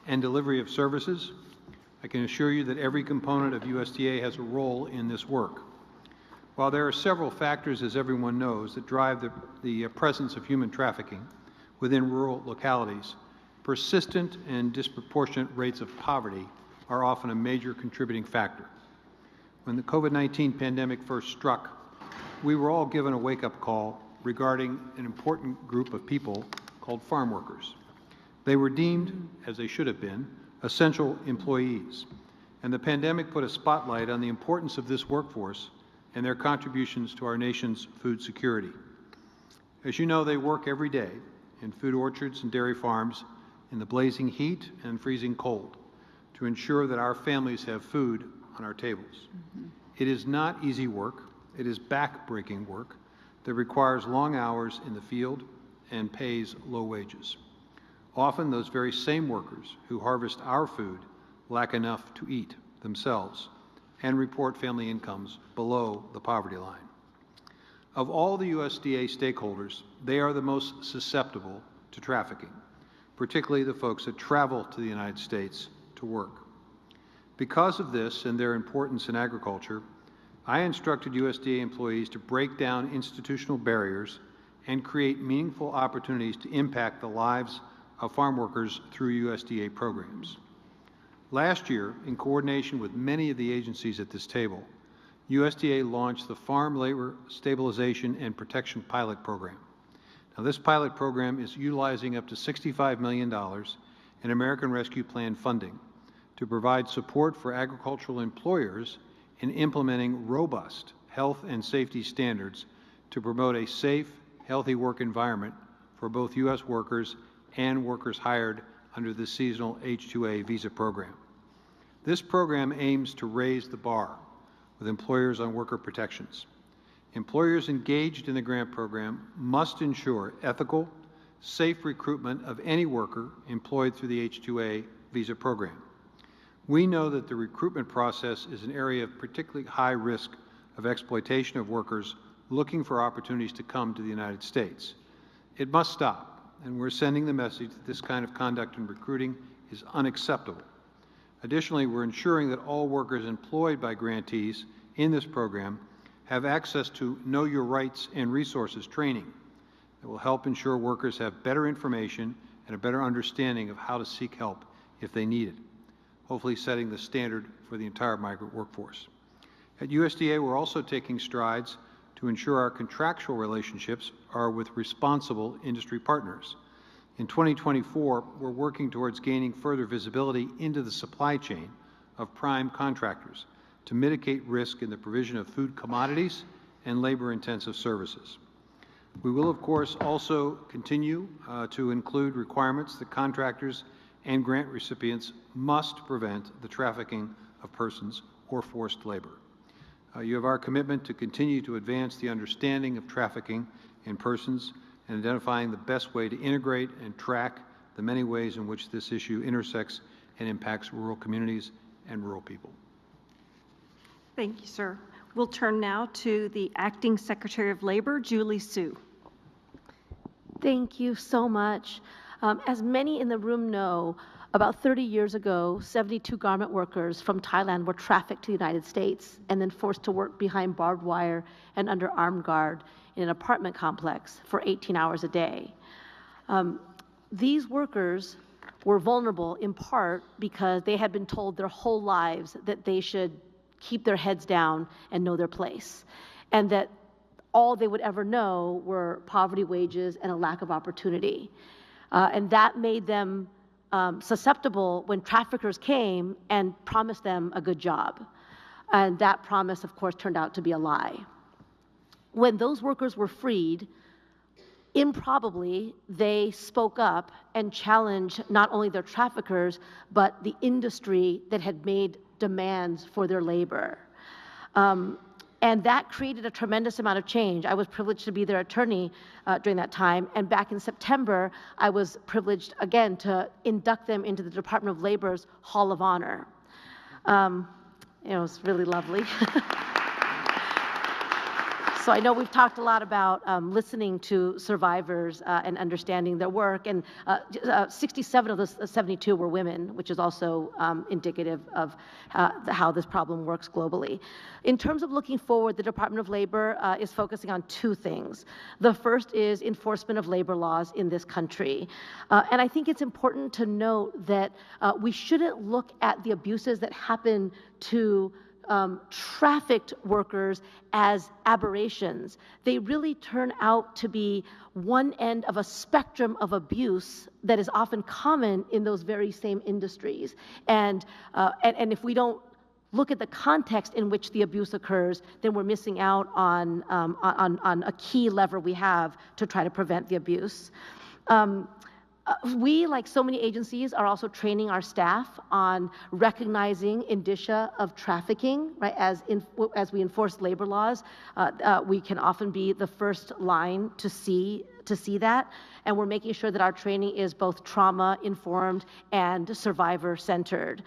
and delivery of services. I can assure you that every component of USDA has a role in this work. While there are several factors, as everyone knows, that drive the presence of human trafficking within rural localities, persistent and disproportionate rates of poverty are often a major contributing factor. When the COVID-19 pandemic first struck, we were all given a wake-up call regarding an important group of people called farm workers. They were deemed, as they should have been, essential employees, and the pandemic put a spotlight on the importance of this workforce and their contributions to our nation's food security. As you know, they work every day in food orchards and dairy farms in the blazing heat and freezing cold to ensure that our families have food on our tables. It is not easy work. It is back-breaking work that requires long hours in the field and pays low wages. Often those very same workers who harvest our food lack enough to eat themselves and report family incomes below the poverty line. Of all the USDA stakeholders, they are the most susceptible to trafficking, particularly the folks that travel to the United States to work. Because of this and their importance in agriculture, I instructed USDA employees to break down institutional barriers and create meaningful opportunities to impact the lives of farm workers through USDA programs. Last year, in coordination with many of the agencies at this table, USDA launched the Farm Labor Stabilization and Protection Pilot Program. Now, this pilot program is utilizing up to $65 million in American Rescue Plan funding to provide support for agricultural employers in implementing robust health and safety standards to promote a safe, healthy work environment for both U.S. workers and workers hired under the seasonal H-2A visa program. This program aims to raise the bar with employers on worker protections. Employers engaged in the grant program must ensure ethical, safe recruitment of any worker employed through the H-2A visa program. We know that the recruitment process is an area of particularly high risk of exploitation of workers looking for opportunities to come to the United States. It must stop, and we're sending the message that this kind of conduct in recruiting is unacceptable. Additionally, we're ensuring that all workers employed by grantees in this program have access to Know Your Rights and Resources training that will help ensure workers have better information and a better understanding of how to seek help if they need it, hopefully setting the standard for the entire migrant workforce. At USDA, we're also taking strides to ensure our contractual relationships are with responsible industry partners. In 2024, we're working towards gaining further visibility into the supply chain of prime contractors to mitigate risk in the provision of food commodities and labor-intensive services. We will, of course, also continue to include requirements that contractors and grant recipients must prevent the trafficking of persons or forced labor. You have our commitment to continue to advance the understanding of trafficking in persons and identifying the best way to integrate and track the many ways in which this issue intersects and impacts rural communities and rural people. Thank you, sir. We'll turn now to the Acting Secretary of Labor, Julie Su. Thank you so much. As many in the room know, about 30 years ago, 72 garment workers from Thailand were trafficked to the United States and then forced to work behind barbed wire and under armed guard in an apartment complex for 18 hours a day. These workers were vulnerable in part because they had been told their whole lives that they should keep their heads down and know their place, and that all they would ever know were poverty wages and a lack of opportunity. And that made them susceptible when traffickers came and promised them a good job. And that promise, of course, turned out to be a lie. When those workers were freed, improbably, they spoke up and challenged not only their traffickers, but the industry that had made demands for their labor. And that created a tremendous amount of change. I was privileged to be their attorney during that time. And back in September, I was privileged again to induct them into the Department of Labor's Hall of Honor. It was really lovely. So I know we've talked a lot about listening to survivors and understanding their work, and 67 of those 72 were women, which is also indicative of how this problem works globally. In terms of looking forward, the Department of Labor is focusing on two things. The first is enforcement of labor laws in this country. And I think it's important to note that we shouldn't look at the abuses that happen to trafficked workers as aberrations. They really turn out to be one end of a spectrum of abuse that is often common in those very same industries. And if we don't look at the context in which the abuse occurs, then we're missing out on a key lever we have to try to prevent the abuse. We, like so many agencies, are also training our staff on recognizing indicia of trafficking, right? As we enforce labor laws, we can often be the first line to see that, and we're making sure that our training is both trauma-informed and survivor-centered.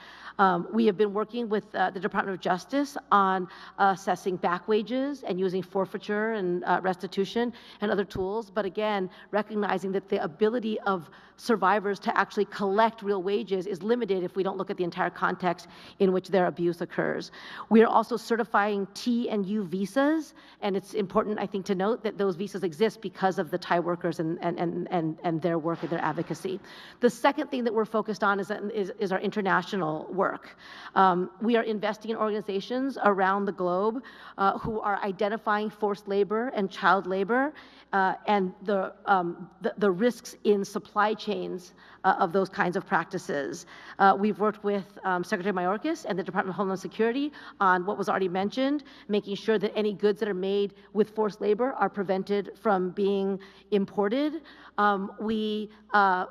We have been working with the Department of Justice on assessing back wages and using forfeiture and restitution and other tools, but again, recognizing that the ability of survivors to actually collect real wages is limited if we don't look at the entire context in which their abuse occurs. We are also certifying T and U visas, and it's important, I think, to note that those visas exist because of the Thai workers and their work and their advocacy. The second thing that we're focused on is our international work. We are investing in organizations around the globe who are identifying forced labor and child labor and the risks in supply chains of those kinds of practices. We've worked with Secretary Mayorkas and the Department of Homeland Security on what was already mentioned, making sure that any goods that are made with forced labor are prevented from being imported. We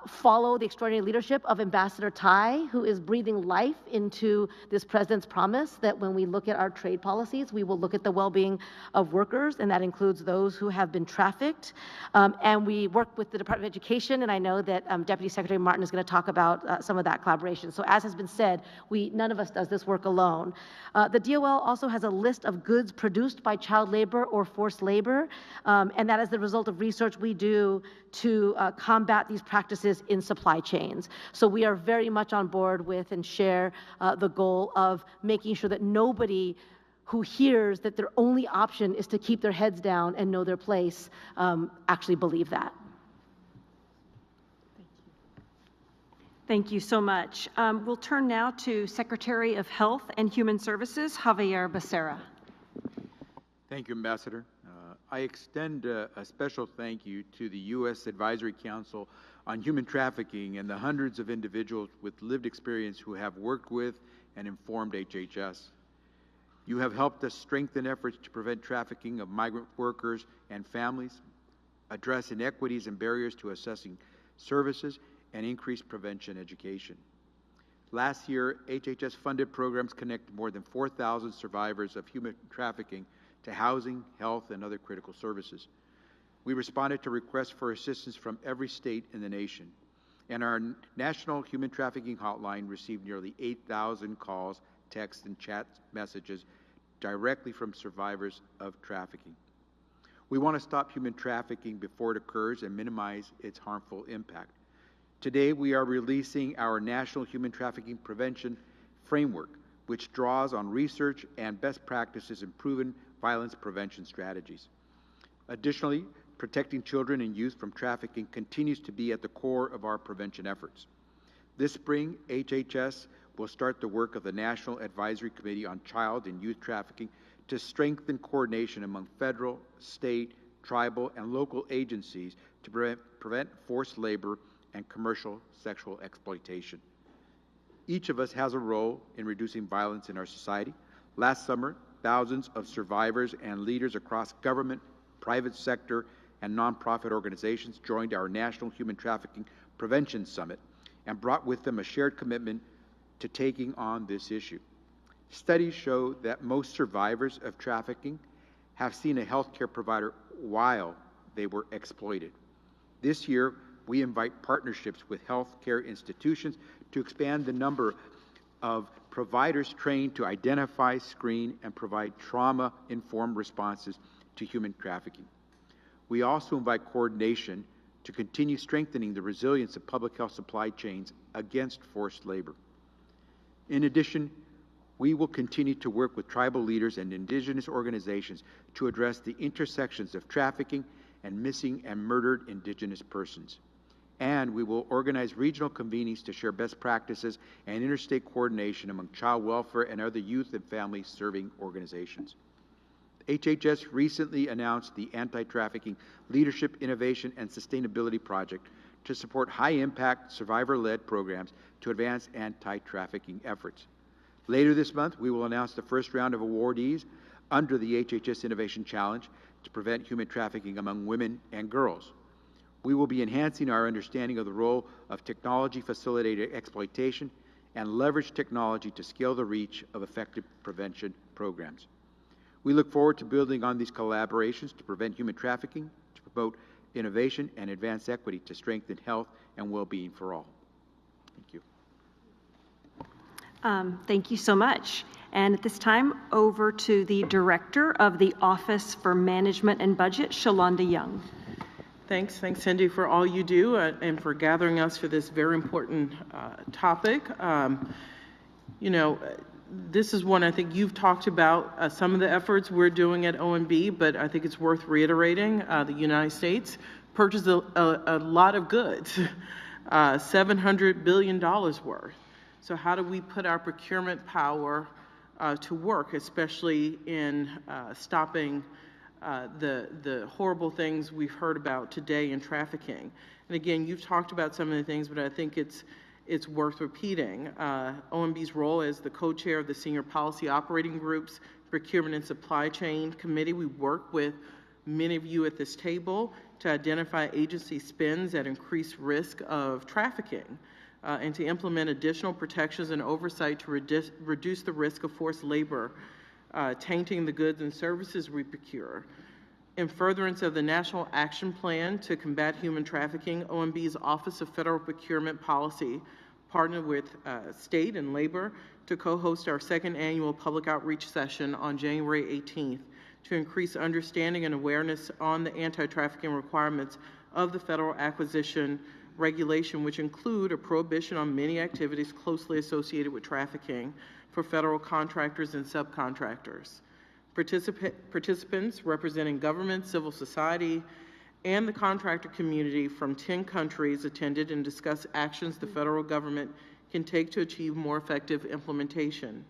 follow the extraordinary leadership of Ambassador Tai, who is breathing life into this president's promise that when we look at our trade policies, we will look at the well-being of workers, and that includes those who have been trafficked. And we work with the Department of Education, and I know that Deputy Secretary Martin is going to talk about some of that collaboration. So as has been said, none of us does this work alone. The DOL also has a list of goods produced by child labor or forced labor, and that is the result of research we do to combat these practices in supply chains. So we are very much on board with and share the goal of making sure that nobody who hears that their only option is to keep their heads down and know their place actually believe that. Thank you so much. We'll turn now to Secretary of Health and Human Services, Javier Becerra. Thank you, Ambassador. I extend a special thank you to the U.S. Advisory Council on Human Trafficking and the hundreds of individuals with lived experience who have worked with and informed HHS. You have helped us strengthen efforts to prevent trafficking of migrant workers and families, address inequities and barriers to accessing services, and increase prevention education. Last year, HHS funded programs connected more than 4,000 survivors of human trafficking to housing, health, and other critical services. We responded to requests for assistance from every state in the nation, and our National Human Trafficking Hotline received nearly 8,000 calls, texts, and chat messages directly from survivors of trafficking. We want to stop human trafficking before it occurs and minimize its harmful impact. Today, we are releasing our National Human Trafficking Prevention Framework, which draws on research and best practices in proven violence prevention strategies. Additionally, protecting children and youth from trafficking continues to be at the core of our prevention efforts. This spring, HHS will start the work of the National Advisory Committee on Child and Youth Trafficking to strengthen coordination among federal, state, tribal, and local agencies to prevent forced labor and commercial sexual exploitation. Each of us has a role in reducing violence in our society. Last summer, thousands of survivors and leaders across government, private sector, and nonprofit organizations joined our National Human Trafficking Prevention Summit and brought with them a shared commitment to taking on this issue. Studies show that most survivors of trafficking have seen a healthcare provider while they were exploited. This year, we invite partnerships with healthcare institutions to expand the number of providers trained to identify, screen, and provide trauma-informed responses to human trafficking. We also invite coordination to continue strengthening the resilience of public health supply chains against forced labor. In addition, we will continue to work with tribal leaders and indigenous organizations to address the intersections of trafficking and missing and murdered indigenous persons. And we will organize regional convenings to share best practices and interstate coordination among child welfare and other youth and family serving organizations. HHS recently announced the Anti-Trafficking Leadership, Innovation, and Sustainability Project to support high-impact, survivor-led programs to advance anti-trafficking efforts. Later this month, we will announce the first round of awardees under the HHS Innovation Challenge to prevent human trafficking among women and girls. We will be enhancing our understanding of the role of technology-facilitated exploitation and leverage technology to scale the reach of effective prevention programs. We look forward to building on these collaborations to prevent human trafficking, to promote innovation, and advance equity to strengthen health and well-being for all. Thank you. Thank you so much. And at this time, over to the Director of the Office for Management and Budget, Shalonda Young. Thanks, Cindy, for all you do and for gathering us for this very important topic. You know, this is one I think you've talked about some of the efforts we're doing at OMB, but I think it's worth reiterating. The United States purchased a lot of goods, $700 billion worth. So how do we put our procurement power to work, especially in stopping the horrible things we've heard about today in trafficking? And again, you've talked about some of the things, but I think it's worth repeating. OMB's role as the co-chair of the Senior Policy Operating Group's Procurement and Supply Chain Committee. We work with many of you at this table to identify agency spends at increased risk of trafficking and to implement additional protections and oversight to reduce the risk of forced labor tainting the goods and services we procure. In furtherance of the National Action Plan to Combat Human Trafficking, OMB's Office of Federal Procurement Policy partnered with state and labor to co-host our second annual public outreach session on January 18th to increase understanding and awareness on the anti-trafficking requirements of the federal acquisition regulation, which include a prohibition on many activities closely associated with trafficking for federal contractors and subcontractors. Participants representing government, civil society, and the contractor community from 10 countries attended and discussed actions the federal government can take to achieve more effective implementation.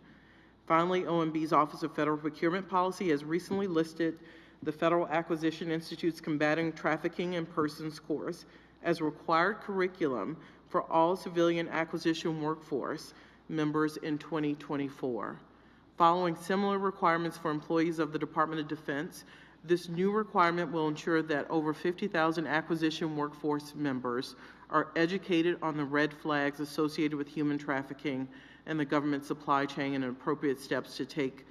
Finally, OMB's Office of Federal Procurement Policy has recently listed the Federal Acquisition Institute's Combating Trafficking in Persons course as required curriculum for all civilian acquisition workforce members in 2024. Following similar requirements for employees of the Department of Defense, this new requirement will ensure that over 50,000 acquisition workforce members are educated on the red flags associated with human trafficking and the government supply chain and appropriate steps to take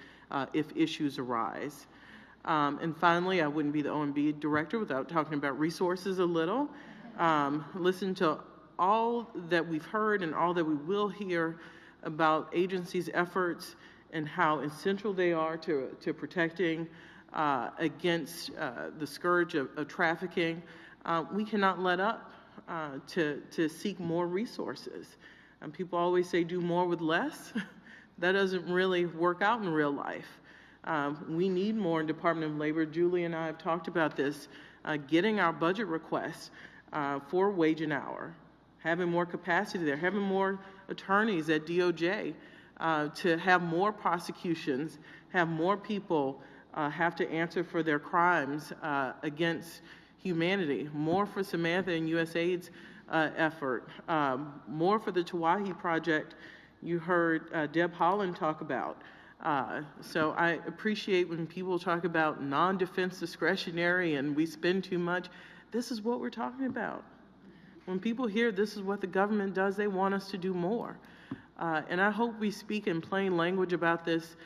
if issues arise. And finally, I wouldn't be the OMB director without talking about resources a little. Listen to all that we've heard and all that we will hear about agencies' efforts and how essential they are to protecting against the scourge of trafficking. We cannot let up to seek more resources. And people always say do more with less. That doesn't really work out in real life. We need more in Department of Labor. Julie and I have talked about this, getting our budget requests for wage and hour, having more capacity there, having more attorneys at DOJ, to have more prosecutions, have more people have to answer for their crimes against humanity, more for Samantha and USAID's effort, more for the Tawahi Project you heard Deb Holland talk about. So I appreciate when people talk about non-defense discretionary and we spend too much. This is what we're talking about. When people hear this is what the government does, they want us to do more. And I hope we speak in plain language about this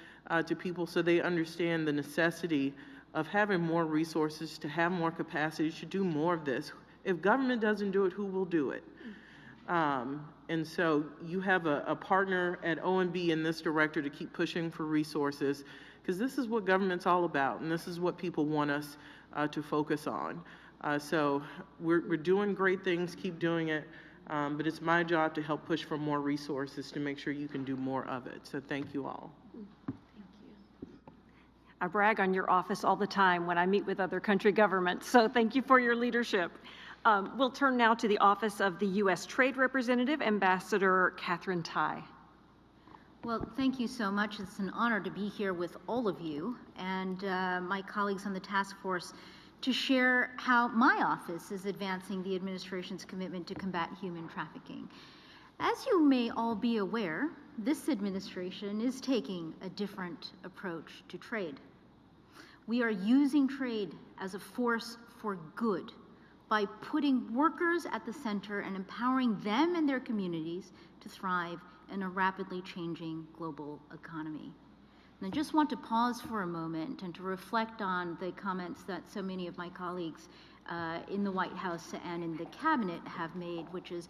to people so they understand the necessity of having more resources, to have more capacity, to do more of this. If government doesn't do it, who will do it? And so you have a partner at OMB and this director to keep pushing for resources, because this is what government's all about, and this is what people want us to focus on. So we're doing great things, keep doing it, but it's my job to help push for more resources to make sure you can do more of it. So thank you all. I brag on your office all the time when I meet with other country governments, so thank you for your leadership. We'll turn now to the Office of the U.S. Trade Representative, Ambassador Catherine Tai. Well, thank you so much. It's an honor to be here with all of you and my colleagues on the task force to share how my office is advancing the administration's commitment to combat human trafficking. As you may all be aware, this administration is taking a different approach to trade. We are using trade as a force for good by putting workers at the center and empowering them and their communities to thrive in a rapidly changing global economy. And I just want to pause for a moment and to reflect on the comments that so many of my colleagues in the White House and in the cabinet have made, which is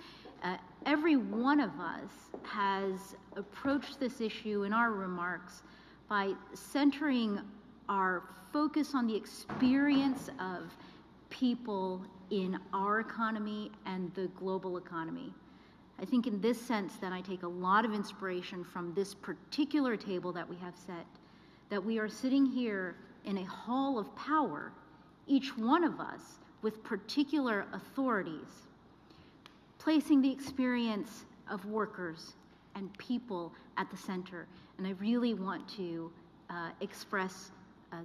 every one of us has approached this issue in our remarks by centering our focus on the experience of people in our economy and the global economy. I think in this sense that I take a lot of inspiration from this particular table that we have set, that we are sitting here in a hall of power, each one of us with particular authorities, placing the experience of workers and people at the center. And I really want to express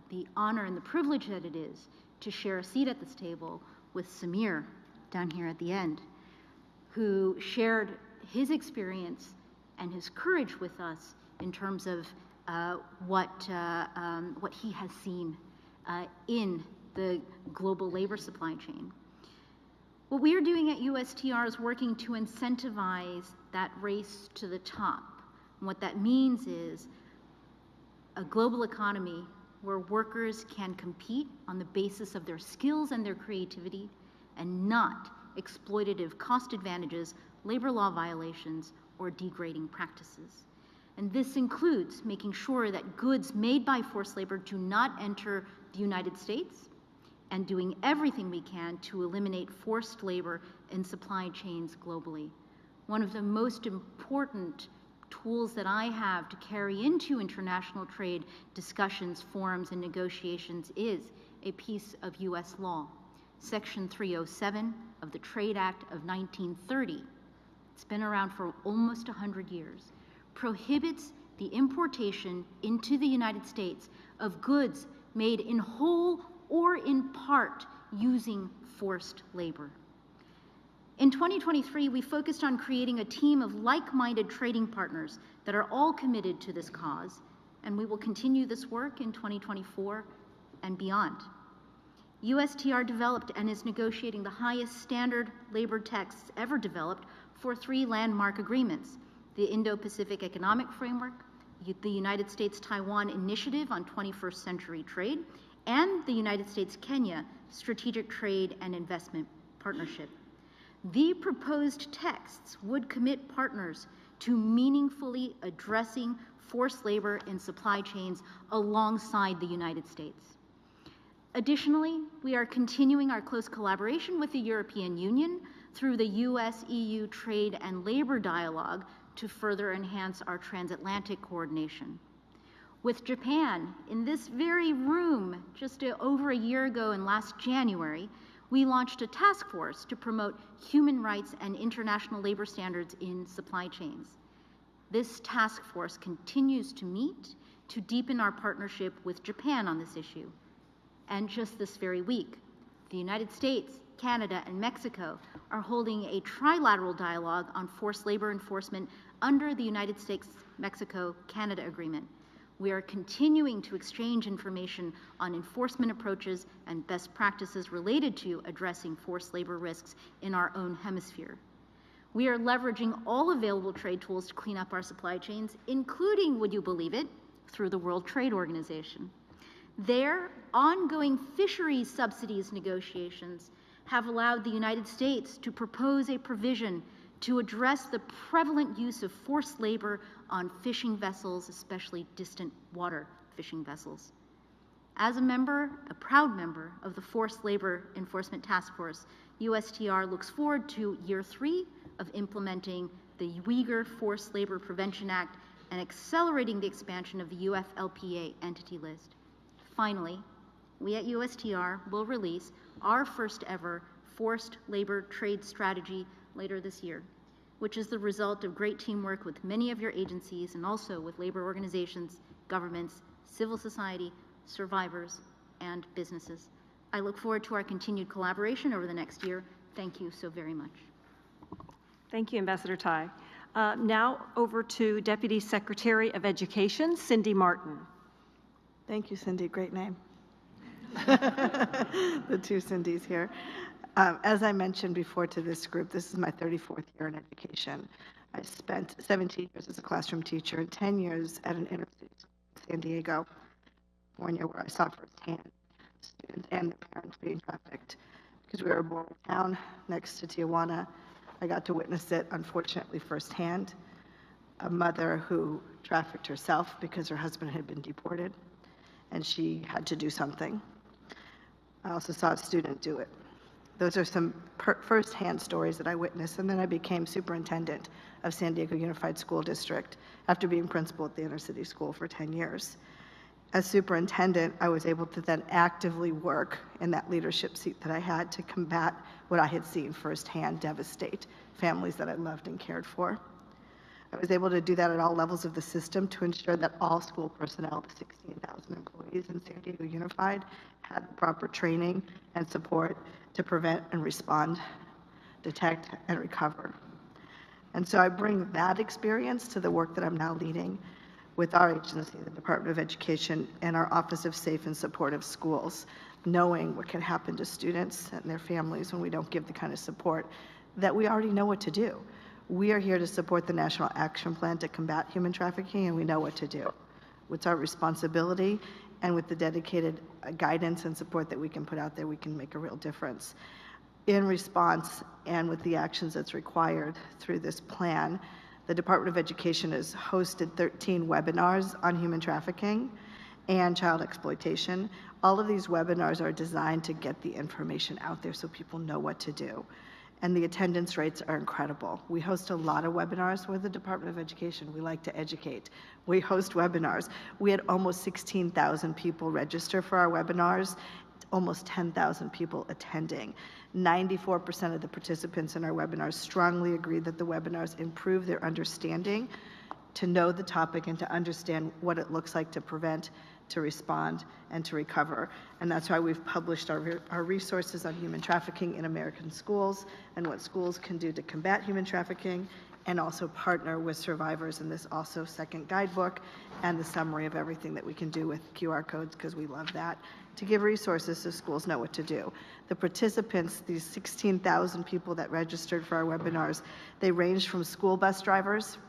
the honor and the privilege that it is to share a seat at this table with Samir down here at the end, who shared his experience and his courage with us in terms of what he has seen in the global labor supply chain. What we are doing at USTR is working to incentivize that race to the top. And what that means is a global economy where workers can compete on the basis of their skills and their creativity and not exploitative cost advantages, labor law violations, or degrading practices. And this includes making sure that goods made by forced labor do not enter the United States, and doing everything we can to eliminate forced labor in supply chains globally. One of the most important tools that I have to carry into international trade discussions, forums, and negotiations is a piece of U.S. law. Section 307 of the Trade Act of 1930, it's been around for almost 100 years, prohibits the importation into the United States of goods made in whole or in part using forced labor. In 2023, we focused on creating a team of like-minded trading partners that are all committed to this cause, and we will continue this work in 2024 and beyond. USTR developed and is negotiating the highest standard labor texts ever developed for 3 landmark agreements: the Indo-Pacific Economic Framework, the United States-Taiwan Initiative on 21st Century Trade, and the United States-Kenya Strategic Trade and Investment Partnership. The proposed texts would commit partners to meaningfully addressing forced labor in supply chains alongside the United States. Additionally, we are continuing our close collaboration with the European Union through the US-EU Trade and Labor Dialogue to further enhance our transatlantic coordination. With Japan, in this very room, just over a year ago in last January, we launched a task force to promote human rights and international labor standards in supply chains. This task force continues to meet to deepen our partnership with Japan on this issue. And just this very week, the United States, Canada, and Mexico are holding a trilateral dialogue on forced labor enforcement under the United States-Mexico-Canada Agreement. We are continuing to exchange information on enforcement approaches and best practices related to addressing forced labor risks in our own hemisphere. We are leveraging all available trade tools to clean up our supply chains, including, would you believe it, through the World Trade Organization. Their ongoing fisheries subsidies negotiations have allowed the United States to propose a provision to address the prevalent use of forced labor on fishing vessels, especially distant water fishing vessels. As a proud member of the Forced Labor Enforcement Task Force, USTR looks forward to year 3 of implementing the Uyghur Forced Labor Prevention Act and accelerating the expansion of the UFLPA entity list. Finally, we at USTR will release our first ever forced labor trade strategy later this year, which is the result of great teamwork with many of your agencies and also with labor organizations, governments, civil society, survivors, and businesses. I look forward to our continued collaboration over the next year. Thank you so very much. Thank you, Ambassador Tai. Now over to Deputy Secretary of Education, Cindy Martin. Thank you, Cindy. Great name. The 2 Cindys here. As I mentioned before to this group, this is my 34th year in education. I spent 17 years as a classroom teacher and 10 years at an inner city school in San Diego, California, where I saw firsthand students and their parents being trafficked. Because we were born in a town next to Tijuana, I got to witness it, unfortunately, firsthand. A mother who trafficked herself because her husband had been deported, and she had to do something. I also saw a student do it. Those are some firsthand stories that I witnessed, and then I became superintendent of San Diego Unified School District after being principal at the inner city school for 10 years. As superintendent, I was able to then actively work in that leadership seat that I had to combat what I had seen firsthand devastate families that I loved and cared for. I was able to do that at all levels of the system to ensure that all school personnel, the 16,000 employees in San Diego Unified, had the proper training and support to prevent and respond, detect and recover. And so I bring that experience to the work that I'm now leading with our agency, the Department of Education, and our Office of Safe and Supportive Schools, knowing what can happen to students and their families when we don't give the kind of support that we already know what to do. We are here to support the National Action Plan to combat human trafficking, and we know what to do. It's our responsibility, and with the dedicated guidance and support that we can put out there, we can make a real difference. In response, and with the actions that's required through this plan, the Department of Education has hosted 13 webinars on human trafficking and child exploitation. All of these webinars are designed to get the information out there so people know what to do. And the attendance rates are incredible. We host a lot of webinars with the Department of Education. We like to educate. We host webinars. We had almost 16,000 people register for our webinars, almost 10,000 people attending. 94% of the participants in our webinars strongly agreed that the webinars improve their understanding, to know the topic and to understand what it looks like to prevent, to respond, and to recover. And that's why we've published our resources on human trafficking in American schools and what schools can do to combat human trafficking, and also partner with survivors in this also second guidebook and the summary of everything that we can do with QR codes, because we love that, to give resources so schools know what to do. The participants, these 16,000 people that registered for our webinars, they ranged from school bus drivers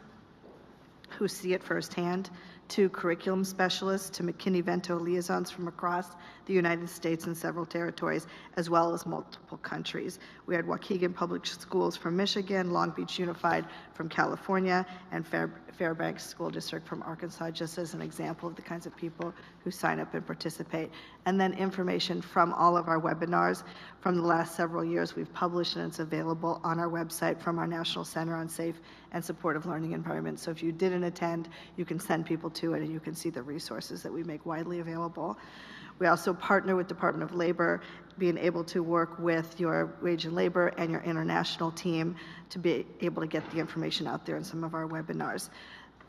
who see it firsthand, to curriculum specialists, to McKinney-Vento liaisons from across the United States and several territories, as well as multiple countries. We had Waukegan Public Schools from Michigan, Long Beach Unified from California, and Fairbanks School District from Arkansas, just as an example of the kinds of people who sign up and participate. And then information from all of our webinars from the last several years we've published, and it's available on our website from our National Center on Safe and Supportive Learning Environments. So if you didn't attend, you can send people to it and you can see the resources that we make widely available. We also partner with Department of Labor, being able to work with your wage and labor and your international team to be able to get the information out there in some of our webinars.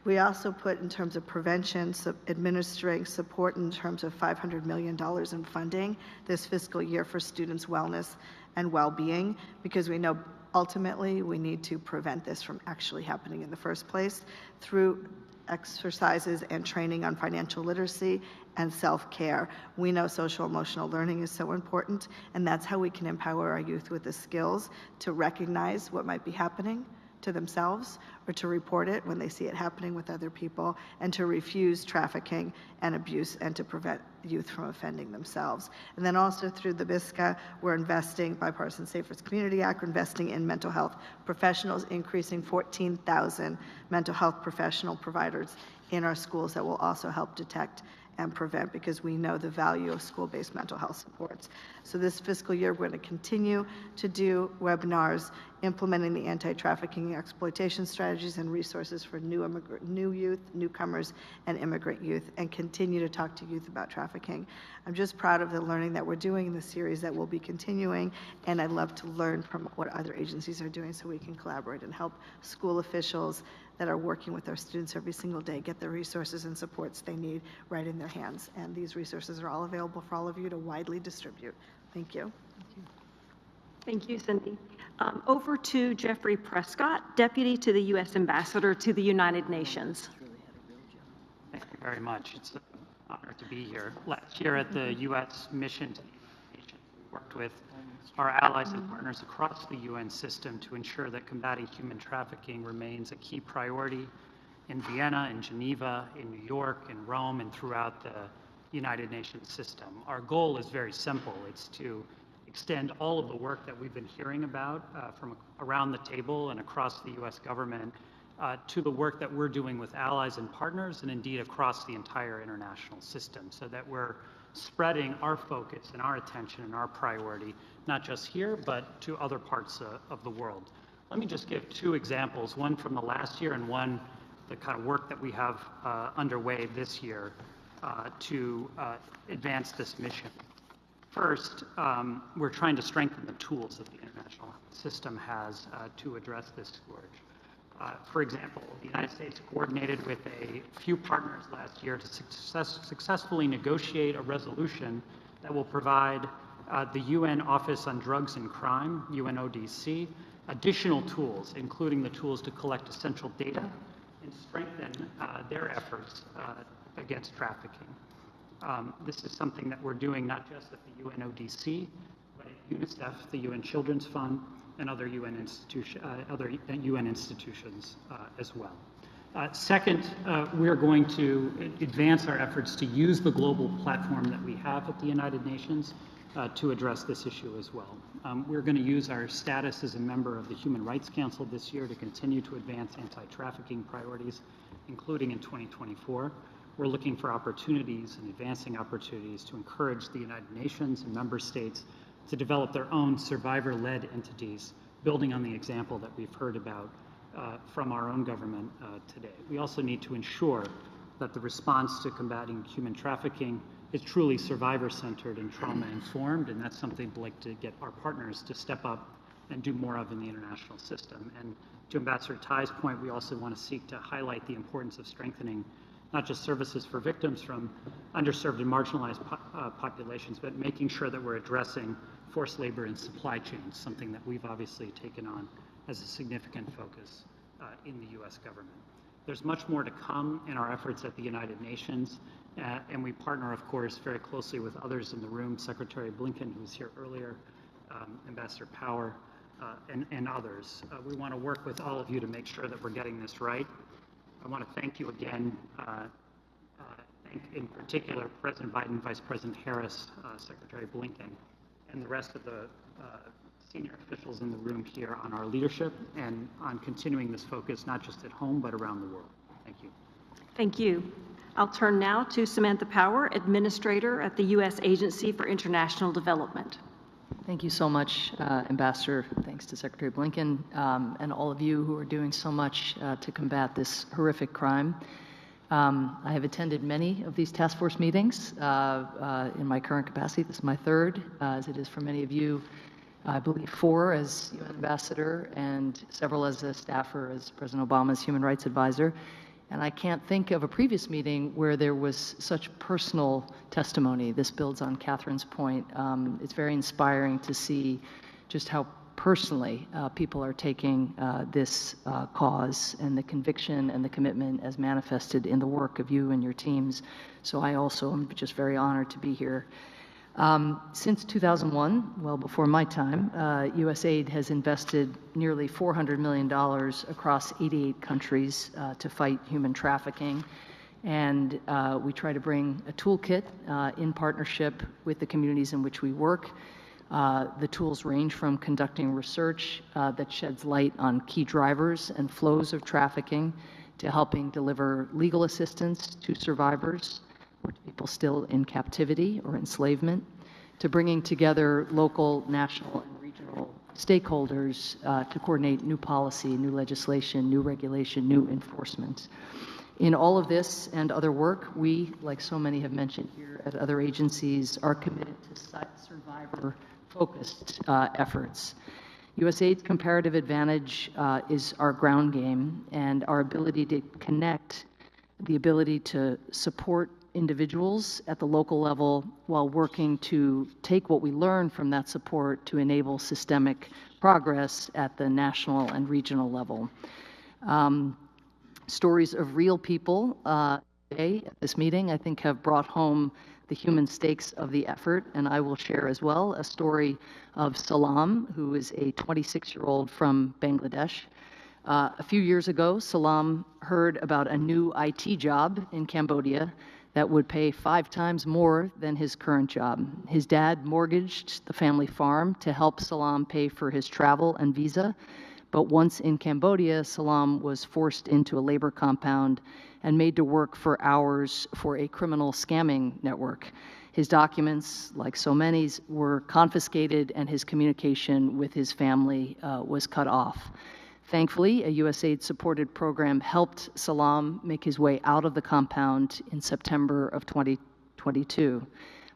We also put, in terms of prevention, administering support in terms of $500 million in funding this fiscal year for students' wellness and well-being, because we know ultimately we need to prevent this from actually happening in the first place through exercises and training on financial literacy and self-care. We know social emotional learning is so important, and that's how we can empower our youth with the skills to recognize what might be happening to themselves, or to report it when they see it happening with other people, and to refuse trafficking and abuse, and to prevent youth from offending themselves. And then also through the BISCA, we're investing, Bipartisan Safer Community Act, we're investing in mental health professionals, increasing 14,000 mental health professional providers in our schools that will also help detect and prevent, because we know the value of school-based mental health supports. So this fiscal year, we're going to continue to do webinars implementing the anti-trafficking and exploitation strategies and resources for new youth, newcomers, and immigrant youth, and continue to talk to youth about trafficking. I'm just proud of the learning that we're doing in the series that will be continuing, and I'd love to learn from what other agencies are doing so we can collaborate and help school officials that are working with our students every single day get the resources and supports they need right in their hands. And these resources are all available for all of you to widely distribute. Thank you. Thank you, Cindy. Over to Jeffrey Prescott, Deputy to the U.S. Ambassador to the United Nations. Thank you very much. It's an honor to be here. Last year at the U.S. mission to the United Nations, we worked with our allies and partners across the UN system to ensure that combating human trafficking remains a key priority in Vienna, in Geneva, in New York, in Rome, and throughout the United Nations system. Our goal is very simple. It's to extend all of the work that we've been hearing about from around the table and across the U.S. government to the work that we're doing with allies and partners, and indeed across the entire international system, so that we're spreading our focus and our attention and our priority, not just here, but to other parts of the world. Let me just give two examples, one from the last year and one the kind of work that we have underway this year to advance this mission. First, we're trying to strengthen the tools that the international system has to address this scourge. For example, the United States coordinated with a few partners last year to successfully negotiate a resolution that will provide the UN Office on Drugs and Crime, UNODC, additional tools, including the tools to collect essential data and strengthen their efforts against trafficking. This is something that we're doing not just at the UNODC, but at UNICEF, the UN Children's Fund, and other UN institutions as well. Second, we're going to advance our efforts to use the global platform that we have at the United Nations to address this issue as well. We're going to use our status as a member of the Human Rights Council this year to continue to advance anti-trafficking priorities, including in 2024. We're looking for opportunities and advancing opportunities to encourage the United Nations and member states to develop their own survivor-led entities, building on the example that we've heard about from our own government today. We also need to ensure that the response to combating human trafficking is truly survivor-centered and trauma-informed, and that's something we'd like to get our partners to step up and do more of in the international system. And to Ambassador Tai's point, we also want to seek to highlight the importance of strengthening not just services for victims from underserved and marginalized populations, but making sure that we're addressing forced labor and supply chains, something that we've obviously taken on as a significant focus in the U.S. government. There's much more to come in our efforts at the United Nations, and we partner, of course, very closely with others in the room, Secretary Blinken, who was here earlier, Ambassador Power, and others. We want to work with all of you to make sure that we're getting this right. I want to thank you again, thank in particular President Biden, Vice President Harris, Secretary Blinken, and the rest of the senior officials in the room here on our leadership and on continuing this focus not just at home but around the world. Thank you. Thank you. I'll turn now to Samantha Power, Administrator at the U.S. Agency for International Development. Thank you so much, Ambassador. Thanks to Secretary Blinken and all of you who are doing so much to combat this horrific crime. I have attended many of these task force meetings in my current capacity. This is my third, as it is for many of you. I believe 4 as UN Ambassador and several as a staffer as President Obama's Human Rights Advisor. And I can't think of a previous meeting where there was such personal testimony. This builds on Catherine's point. It's very inspiring to see just how personally people are taking this cause and the conviction and the commitment as manifested in the work of you and your teams. So I also am just very honored to be here. Since 2001, well before my time, USAID has invested nearly $400 million across 88 countries to fight human trafficking. And we try to bring a toolkit in partnership with the communities in which we work. The tools range from conducting research that sheds light on key drivers and flows of trafficking to helping deliver legal assistance to survivors or to people still in captivity or enslavement, to bringing together local, national, and regional stakeholders to coordinate new policy, new legislation, new regulation, new enforcement. In all of this and other work, we, like so many have mentioned here at other agencies, are committed to survivor-focused efforts. USAID's comparative advantage is our ground game and our ability to connect, the ability to support individuals at the local level while working to take what we learn from that support to enable systemic progress at the national and regional level. Stories of real people today at this meeting, I think, have brought home the human stakes of the effort, and I will share as well a story of Salam, who is a 26-year-old from Bangladesh. A few years ago, Salam heard about a new IT job in Cambodia that would pay 5 times more than his current job. His dad mortgaged the family farm to help Salam pay for his travel and visa. But once in Cambodia, Salam was forced into a labor compound and made to work for hours for a criminal scamming network. His documents, like so many's, were confiscated and his communication with his family was cut off. Thankfully, a USAID-supported program helped Salam make his way out of the compound in September of 2022.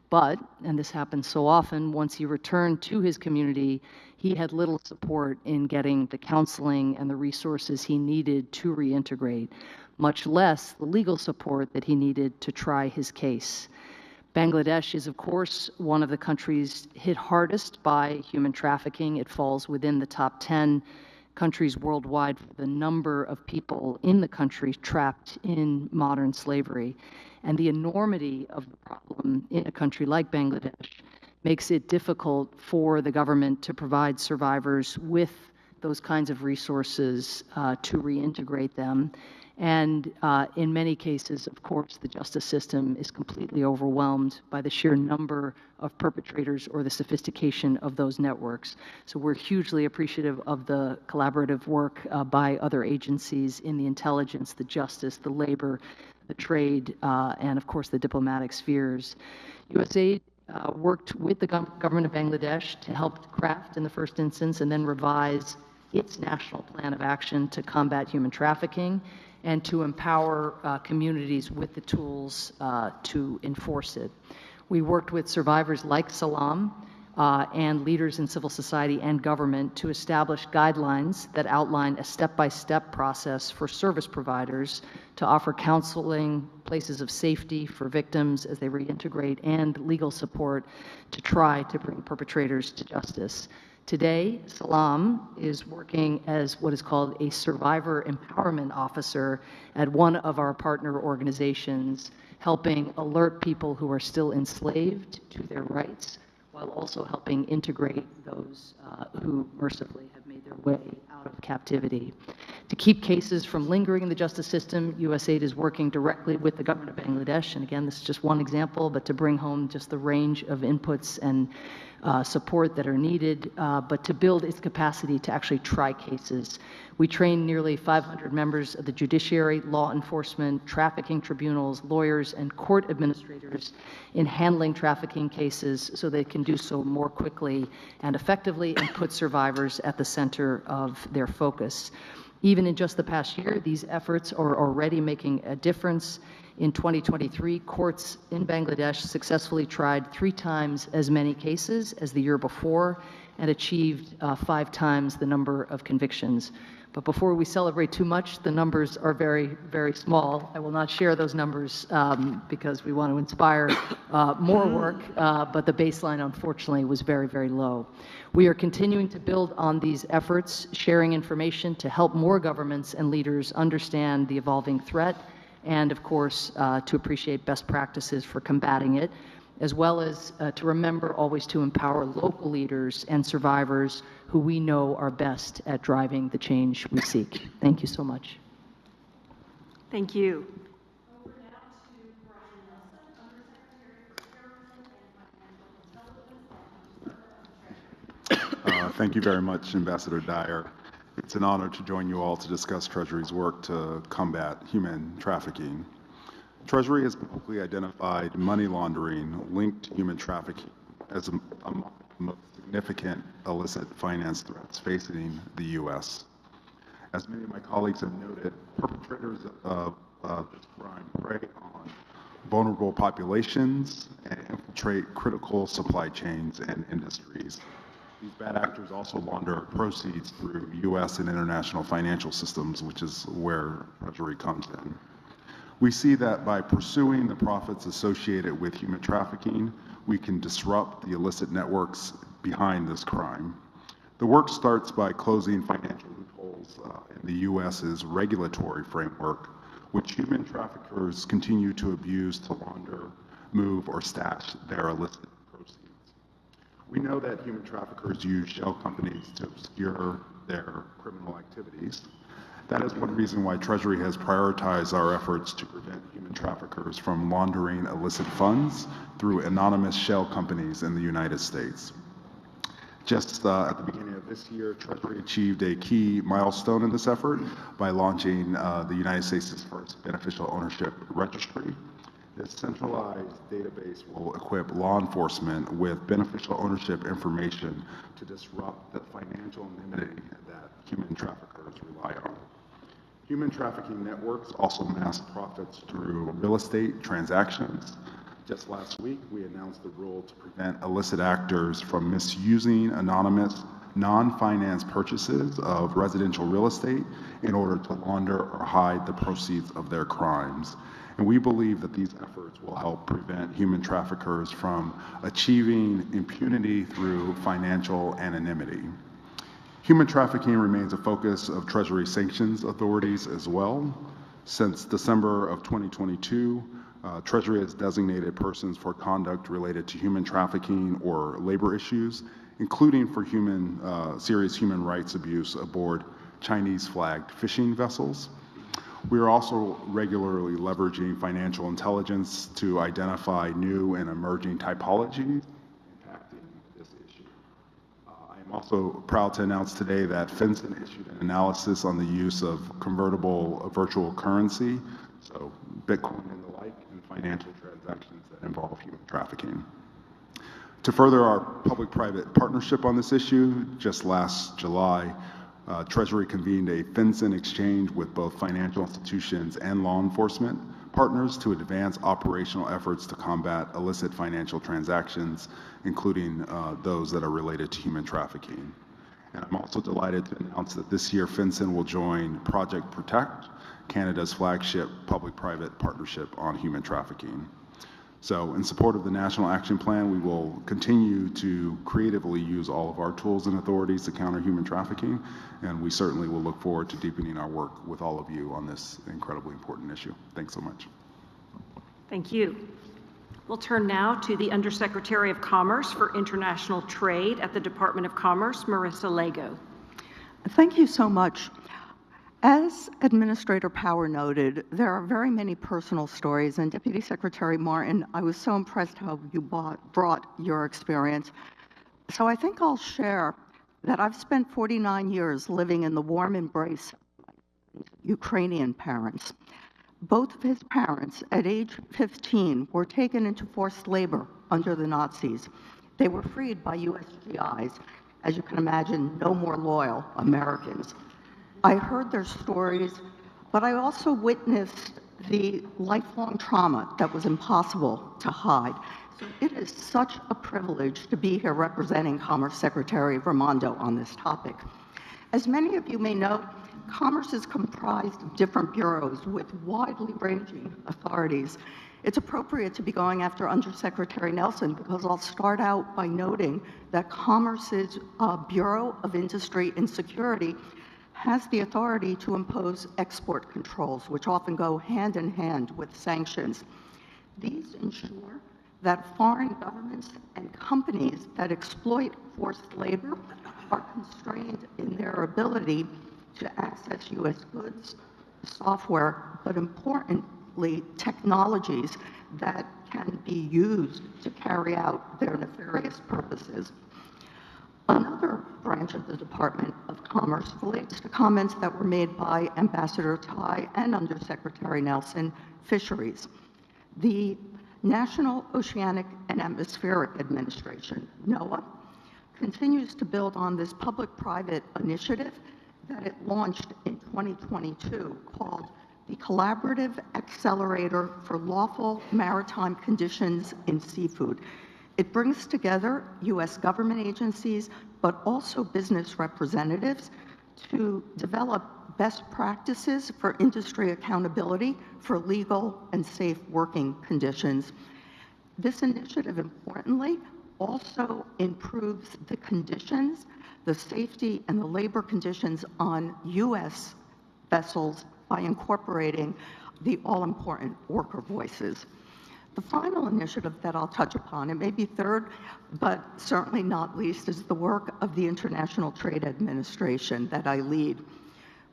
But, and this happens so often, once he returned to his community, he had little support in getting the counseling and the resources he needed to reintegrate, much less the legal support that he needed to try his case. Bangladesh is, of course, one of the countries hit hardest by human trafficking. It falls within the top 10 countries worldwide for the number of people in the country trapped in modern slavery. And the enormity of the problem in a country like Bangladesh makes it difficult for the government to provide survivors with those kinds of resources to reintegrate them. And in many cases, of course, the justice system is completely overwhelmed by the sheer number of perpetrators or the sophistication of those networks. So we're hugely appreciative of the collaborative work by other agencies in the intelligence, the justice, the labor, the trade, and of course the diplomatic spheres. USAID worked with the government of Bangladesh to help craft in the first instance and then revise its national plan of action to combat human trafficking and to empower communities with the tools to enforce it. We worked with survivors like Salam and leaders in civil society and government to establish guidelines that outline a step-by-step process for service providers to offer counseling, places of safety for victims as they reintegrate, and legal support to try to bring perpetrators to justice. Today, Salam is working as what is called a survivor empowerment officer at one of our partner organizations, helping alert people who are still enslaved to their rights, while also helping integrate those who mercifully have made their way out of captivity. To keep cases from lingering in the justice system, USAID is working directly with the government of Bangladesh, and again, this is just one example, but to bring home just the range of inputs and support that are needed, but to build its capacity to actually try cases. We train nearly 500 members of the judiciary, law enforcement, trafficking tribunals, lawyers, and court administrators in handling trafficking cases so they can do so more quickly and effectively and put survivors at the center of their focus. Even in just the past year, these efforts are already making a difference. In 2023, courts in Bangladesh successfully tried 3 times as many cases as the year before and achieved 5 times the number of convictions. But before we celebrate too much, the numbers are very, very small. I will not share those numbers because we want to inspire more work, but the baseline, unfortunately, was very, very low. We are continuing to build on these efforts, sharing information to help more governments and leaders understand the evolving threat and, of course, to appreciate best practices for combating it, as well as to remember always to empower local leaders and survivors who we know are best at driving the change we seek. Thank you so much. Thank you. Thank you very much, Ambassador Dyer. It's an honor to join you all to discuss Treasury's work to combat human trafficking. Treasury has publicly identified money laundering linked to human trafficking as among the most significant illicit finance threats facing the U.S. As many of my colleagues have noted, perpetrators of this crime prey on vulnerable populations and infiltrate critical supply chains and industries. These bad actors also launder proceeds through U.S. and international financial systems, which is where Treasury comes in. We see that by pursuing the profits associated with human trafficking, we can disrupt the illicit networks behind this crime. The work starts by closing financial loopholes in the U.S.'s regulatory framework, which human traffickers continue to abuse to launder, move, or stash their illicit proceeds. We know that human traffickers use shell companies to obscure their criminal activities. That is one reason why Treasury has prioritized our efforts to prevent human traffickers from laundering illicit funds through anonymous shell companies in the United States. Just at the beginning of this year, Treasury achieved a key milestone in this effort by launching the United States' first beneficial ownership registry. This This centralized database will equip law enforcement with beneficial ownership information to disrupt the financial anonymity that human traffickers rely on. Human trafficking networks also amass profits through real estate transactions. Just last week, we announced the rule to prevent illicit actors from misusing anonymous, non-finance purchases of residential real estate in order to launder or hide the proceeds of their crimes. And we believe that these efforts will help prevent human traffickers from achieving impunity through financial anonymity. Human trafficking remains a focus of Treasury sanctions authorities as well. Since December of 2022, Treasury has designated persons for conduct related to human trafficking or labor issues, including for serious human rights abuse aboard Chinese-flagged fishing vessels. We are also regularly leveraging financial intelligence to identify new and emerging typologies impacting this issue. I am also proud to announce today that FinCEN issued an analysis on the use of convertible virtual currency, so Bitcoin and the like, in financial transactions that involve human trafficking. To further our public-private partnership on this issue, just last July, Treasury convened a FinCEN exchange with both financial institutions and law enforcement partners to advance operational efforts to combat illicit financial transactions, including those that are related to human trafficking. And I'm also delighted to announce that this year FinCEN will join Project Protect, Canada's flagship public-private partnership on human trafficking. So in support of the National Action Plan, we will continue to creatively use all of our tools and authorities to counter human trafficking, and we certainly will look forward to deepening our work with all of you on this incredibly important issue. Thanks so much. Thank you. We'll turn now to the Undersecretary of Commerce for International Trade at the Department of Commerce, Marissa Lego. Thank you so much. As Administrator Power noted, there are very many personal stories, and Deputy Secretary Martin, I was so impressed how you brought your experience. So I think I'll share that I've spent 49 years living in the warm embrace of Ukrainian parents. Both of his parents, at age 15, were taken into forced labor under the Nazis. They were freed by US GIs. As you can imagine, no more loyal Americans. I heard their stories, but I also witnessed the lifelong trauma that was impossible to hide. So it is such a privilege to be here representing Commerce Secretary Raimondo on this topic. As many of you may know, Commerce is comprised of different bureaus with widely ranging authorities. It's appropriate to be going after Undersecretary Nelson because I'll start out by noting that Commerce's Bureau of Industry and Security has the authority to impose export controls, which often go hand in hand with sanctions. These ensure that foreign governments and companies that exploit forced labor are constrained in their ability to access U.S. goods, software, but importantly, technologies that can be used to carry out their nefarious purposes. Another branch of the Department of Commerce relates to comments that were made by Ambassador Tai and Undersecretary Nelson, Fisheries. The National Oceanic and Atmospheric Administration, NOAA, continues to build on this public-private initiative that it launched in 2022 called the Collaborative Accelerator for Lawful Maritime Conditions in Seafood. It brings together U.S. government agencies, but also business representatives to develop best practices for industry accountability for legal and safe working conditions. This initiative, importantly, also improves the conditions, the safety and the labor conditions on U.S. vessels by incorporating the all-important worker voices. The final initiative that I'll touch upon, it may be third, but certainly not least, is the work of the International Trade Administration that I lead.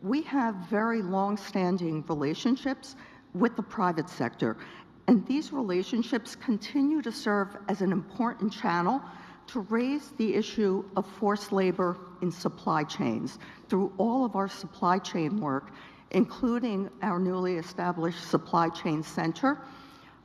We have very long-standing relationships with the private sector, and these relationships continue to serve as an important channel to raise the issue of forced labor in supply chains through all of our supply chain work, including our newly established Supply Chain Center,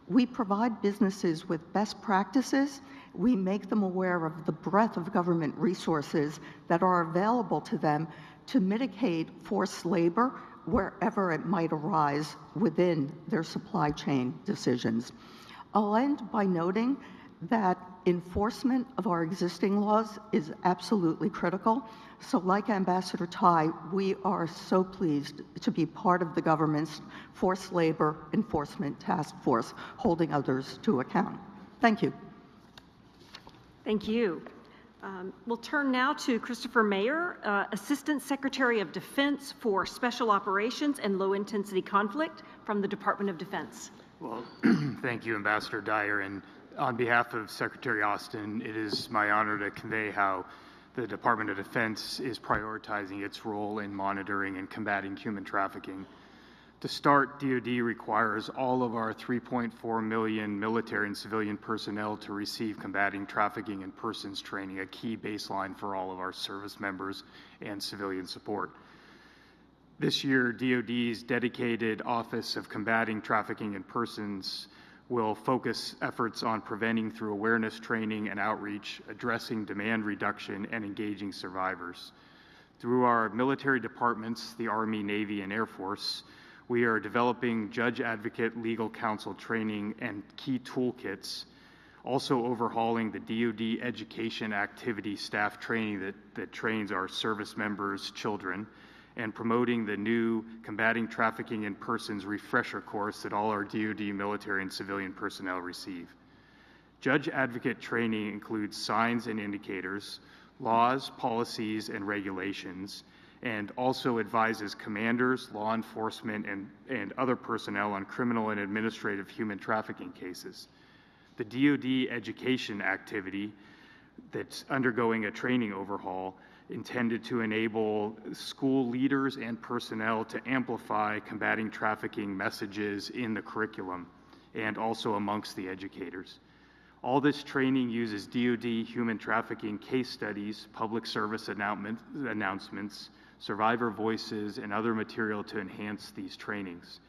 We provide businesses with best practices. We make them aware of the breadth of government resources that are available to them to mitigate forced labor wherever it might arise within their supply chain decisions. I'll end by noting that enforcement of our existing laws is absolutely critical. So like Ambassador Tai, we are so pleased to be part of the government's forced labor enforcement task force, holding others to account. Thank you. Thank you. We'll turn now to Christopher Mayer, Assistant Secretary of Defense for Special Operations and Low Intensity Conflict from the Department of Defense. Well, thank you, Ambassador Dyer. And on behalf of Secretary Austin, it is my honor to convey how the Department of Defense is prioritizing its role in monitoring and combating human trafficking. To start, DoD requires all of our 3.4 million military and civilian personnel to receive combating trafficking in persons training, a key baseline for all of our service members and civilian support. This year, DoD's dedicated Office of Combating Trafficking in Persons will focus efforts on preventing through awareness training and outreach, addressing demand reduction, and engaging survivors. Through our military departments, the Army, Navy, and Air Force, we are developing judge advocate legal counsel training and key toolkits, also overhauling the DoD education activity staff training that trains our service members' children, and promoting the new Combating Trafficking in Persons refresher course that all our DoD military and civilian personnel receive. Judge advocate training includes signs and indicators, laws, policies, and regulations, and also advises commanders, law enforcement, and other personnel on criminal and administrative human trafficking cases. The DoD education activity that's undergoing a training overhaul intended to enable school leaders and personnel to amplify combating trafficking messages in the curriculum and also amongst the educators. All this training uses DoD human trafficking case studies, public service announcements, survivor voices, and other material to enhance these trainings.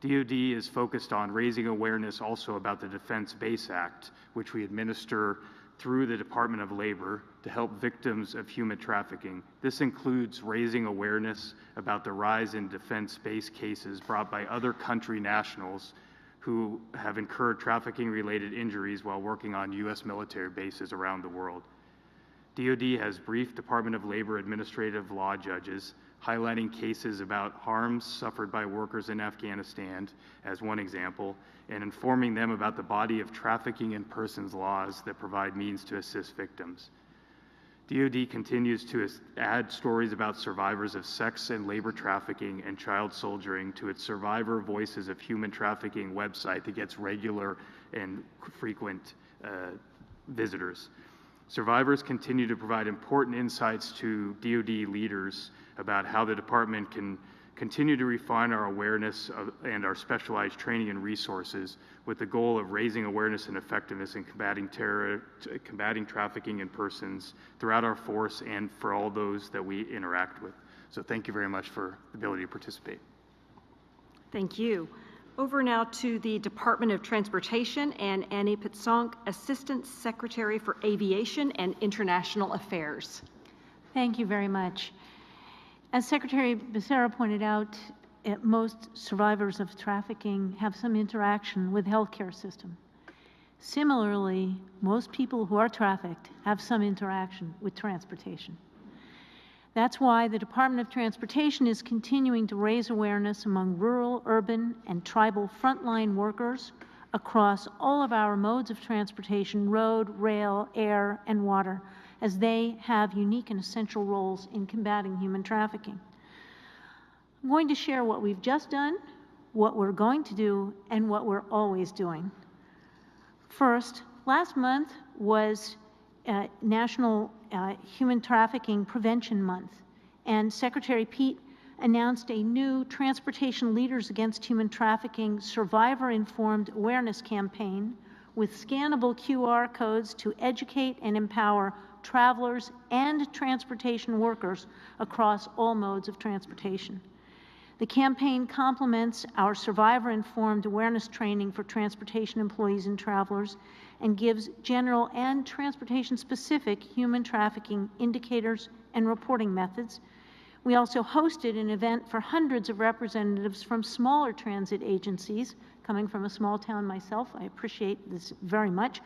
DoD is focused on raising awareness also about the Defense Base Act, which we administer through the Department of Labor to help victims of human trafficking. This includes raising awareness about the rise in defense-based cases brought by other country nationals who have incurred trafficking-related injuries while working on U.S. military bases around the world. DoD has briefed Department of Labor administrative law judges, highlighting cases about harms suffered by workers in Afghanistan as one example, and informing them about the body of trafficking in persons laws that provide means to assist victims. DoD continues to add stories about survivors of sex and labor trafficking and child soldiering to its Survivor Voices of Human Trafficking website that gets regular and frequent visitors. Survivors continue to provide important insights to DoD leaders about how the department can continue to refine our awareness and our specialized training and resources with the goal of raising awareness and effectiveness in combating trafficking in persons throughout our force and for all those that we interact with. So thank you very much for the ability to participate. Thank you. Over now to the Department of Transportation and Annie Pitsonk, Assistant Secretary for Aviation and International Affairs. Thank you very much. As Secretary Becerra pointed out, most survivors of trafficking have some interaction with the healthcare system. Similarly, most people who are trafficked have some interaction with transportation. That's why the Department of Transportation is continuing to raise awareness among rural, urban, and tribal frontline workers across all of our modes of transportation, road, rail, air, and water, as they have unique and essential roles in combating human trafficking. I'm going to share what we've just done, what we're going to do, and what we're always doing. First, last month was National Human Trafficking Prevention Month, and Secretary Pete announced a new Transportation Leaders Against Human Trafficking Survivor-Informed Awareness campaign with scannable QR codes to educate and empower travelers and transportation workers across all modes of transportation. The campaign complements our survivor-informed awareness training for transportation employees and travelers and gives general and transportation-specific human trafficking indicators and reporting methods. We also hosted an event for hundreds of representatives from smaller transit agencies. Coming from a small town myself, I appreciate this very much,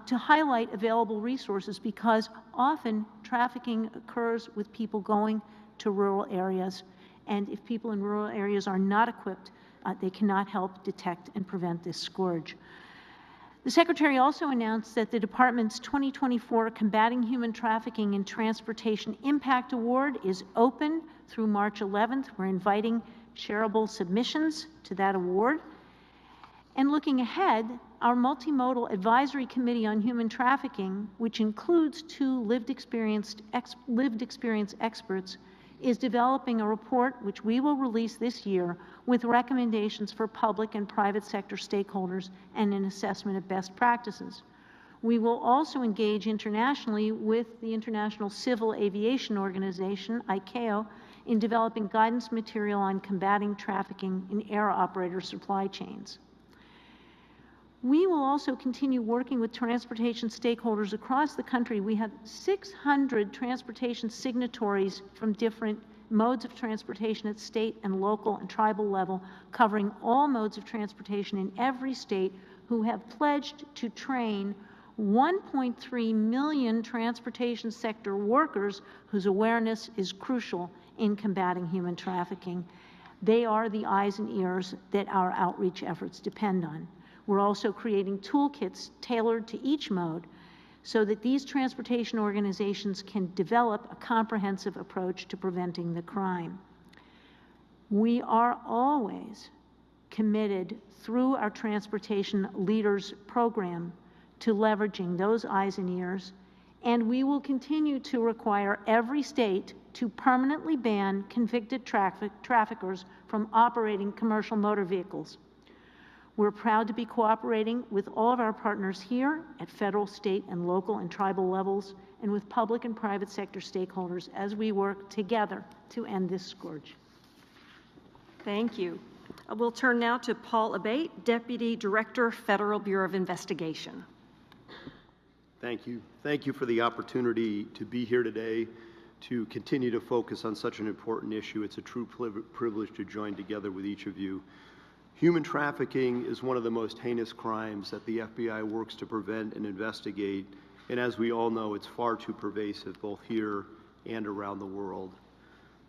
to highlight available resources because often trafficking occurs with people going to rural areas. And if people in rural areas are not equipped, they cannot help detect and prevent this scourge. The Secretary also announced that the Department's 2024 Combating Human Trafficking in Transportation Impact Award is open through March 11th. We're inviting shareable submissions to that award. And looking ahead, our Multimodal Advisory Committee on Human Trafficking, which includes 2 lived experience experts, is developing a report which we will release this year with recommendations for public and private sector stakeholders and an assessment of best practices. We will also engage internationally with the International Civil Aviation Organization, ICAO, in developing guidance material on combating trafficking in air operator supply chains. We will also continue working with transportation stakeholders across the country. We have 600 transportation signatories from different modes of transportation at state and local and tribal level, covering all modes of transportation in every state, who have pledged to train 1.3 million transportation sector workers whose awareness is crucial in combating human trafficking. They are the eyes and ears that our outreach efforts depend on. We're also creating toolkits tailored to each mode so that these transportation organizations can develop a comprehensive approach to preventing the crime. We are always committed through our Transportation Leaders Program to leveraging those eyes and ears, and we will continue to require every state to permanently ban convicted traffickers from operating commercial motor vehicles. We're proud to be cooperating with all of our partners here at federal, state, and local and tribal levels, and with public and private sector stakeholders as we work together to end this scourge. Thank you. We'll turn now to Paul Abate, Deputy Director, Federal Bureau of Investigation. Thank you. Thank you for the opportunity to be here today to continue to focus on such an important issue. It's a true privilege to join together with each of you. Human trafficking is one of the most heinous crimes that the FBI works to prevent and investigate, and as we all know, it's far too pervasive both here and around the world.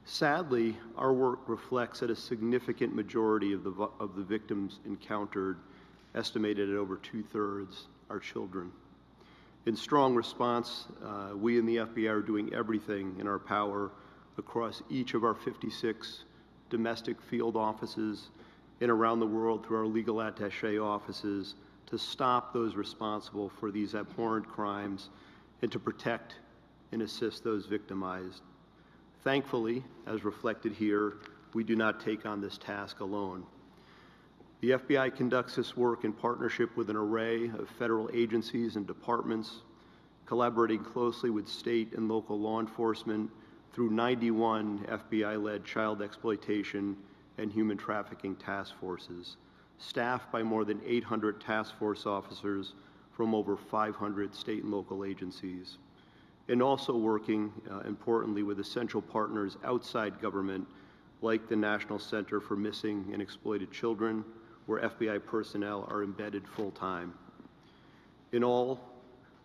Sadly, our work reflects that a significant majority of the victims encountered, estimated at over 2/3, are children. In strong response, we in the FBI are doing everything in our power across each of our 56 domestic field offices and around the world through our legal attaché offices to stop those responsible for these abhorrent crimes and to protect and assist those victimized. Thankfully, as reflected here, we do not take on this task alone. The FBI conducts this work in partnership with an array of federal agencies and departments, collaborating closely with state and local law enforcement through 91 FBI-led child exploitation and human trafficking task forces, staffed by more than 800 task force officers from over 500 state and local agencies, and also working, importantly, with essential partners outside government, like the National Center for Missing and Exploited Children, where FBI personnel are embedded full-time. In all,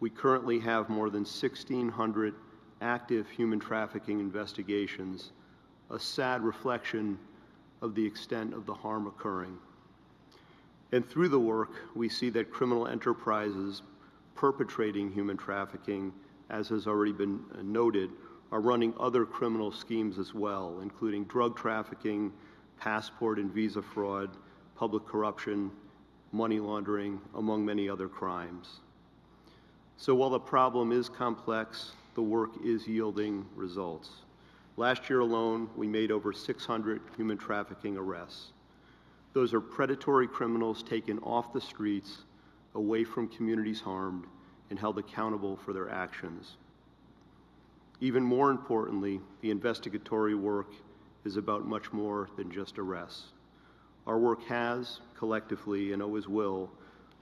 we currently have more than 1,600 active human trafficking investigations, a sad reflection of the extent of the harm occurring. And through the work, we see that criminal enterprises perpetrating human trafficking, as has already been noted, are running other criminal schemes as well, including drug trafficking, passport and visa fraud, public corruption, money laundering, among many other crimes. So while the problem is complex, the work is yielding results. Last year alone, we made over 600 human trafficking arrests. Those are predatory criminals taken off the streets, away from communities harmed, and held accountable for their actions. Even more importantly, the investigatory work is about much more than just arrests. Our work has, collectively, and always will,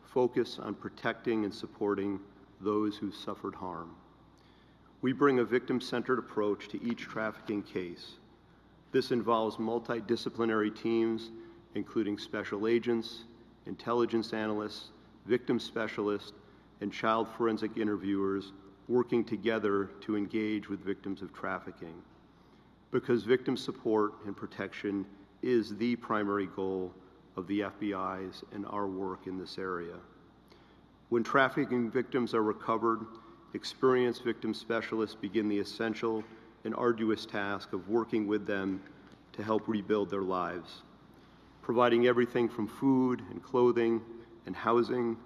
focus on protecting and supporting those who suffered harm. We bring a victim-centered approach to each trafficking case. This involves multidisciplinary teams, including special agents, intelligence analysts, victim specialists, and child forensic interviewers working together to engage with victims of trafficking. Because victim support and protection is the primary goal of the FBI's and our work in this area. When trafficking victims are recovered, experienced victim specialists begin the essential and arduous task of working with them to help rebuild their lives, providing everything from food and clothing and housing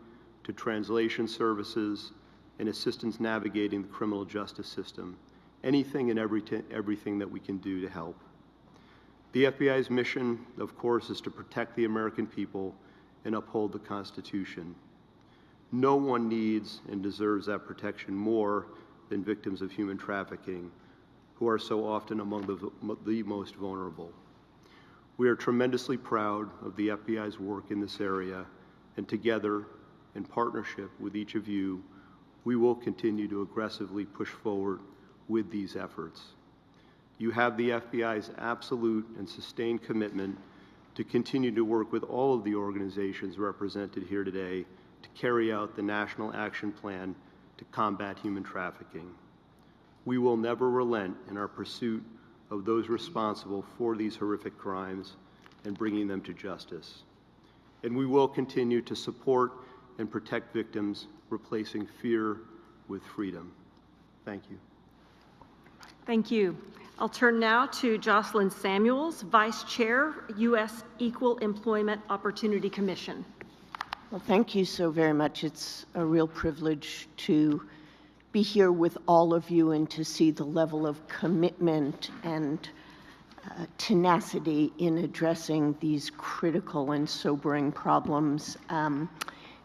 to translation services and assistance navigating the criminal justice system, anything and everything that we can do to help. The FBI's mission, of course, is to protect the American people and uphold the Constitution. No one needs and deserves that protection more than victims of human trafficking, who are so often among the most vulnerable. We are tremendously proud of the FBI's work in this area, and together, in partnership with each of you, we will continue to aggressively push forward with these efforts. You have the FBI's absolute and sustained commitment to continue to work with all of the organizations represented here today to carry out the National Action Plan to combat human trafficking. We will never relent in our pursuit of those responsible for these horrific crimes and bringing them to justice. And we will continue to support and protect victims, replacing fear with freedom. Thank you. Thank you. I'll turn now to Jocelyn Samuels, Vice Chair, U.S. Equal Employment Opportunity Commission. Well, thank you so very much. It's a real privilege to be here with all of you and to see the level of commitment and tenacity in addressing these critical and sobering problems.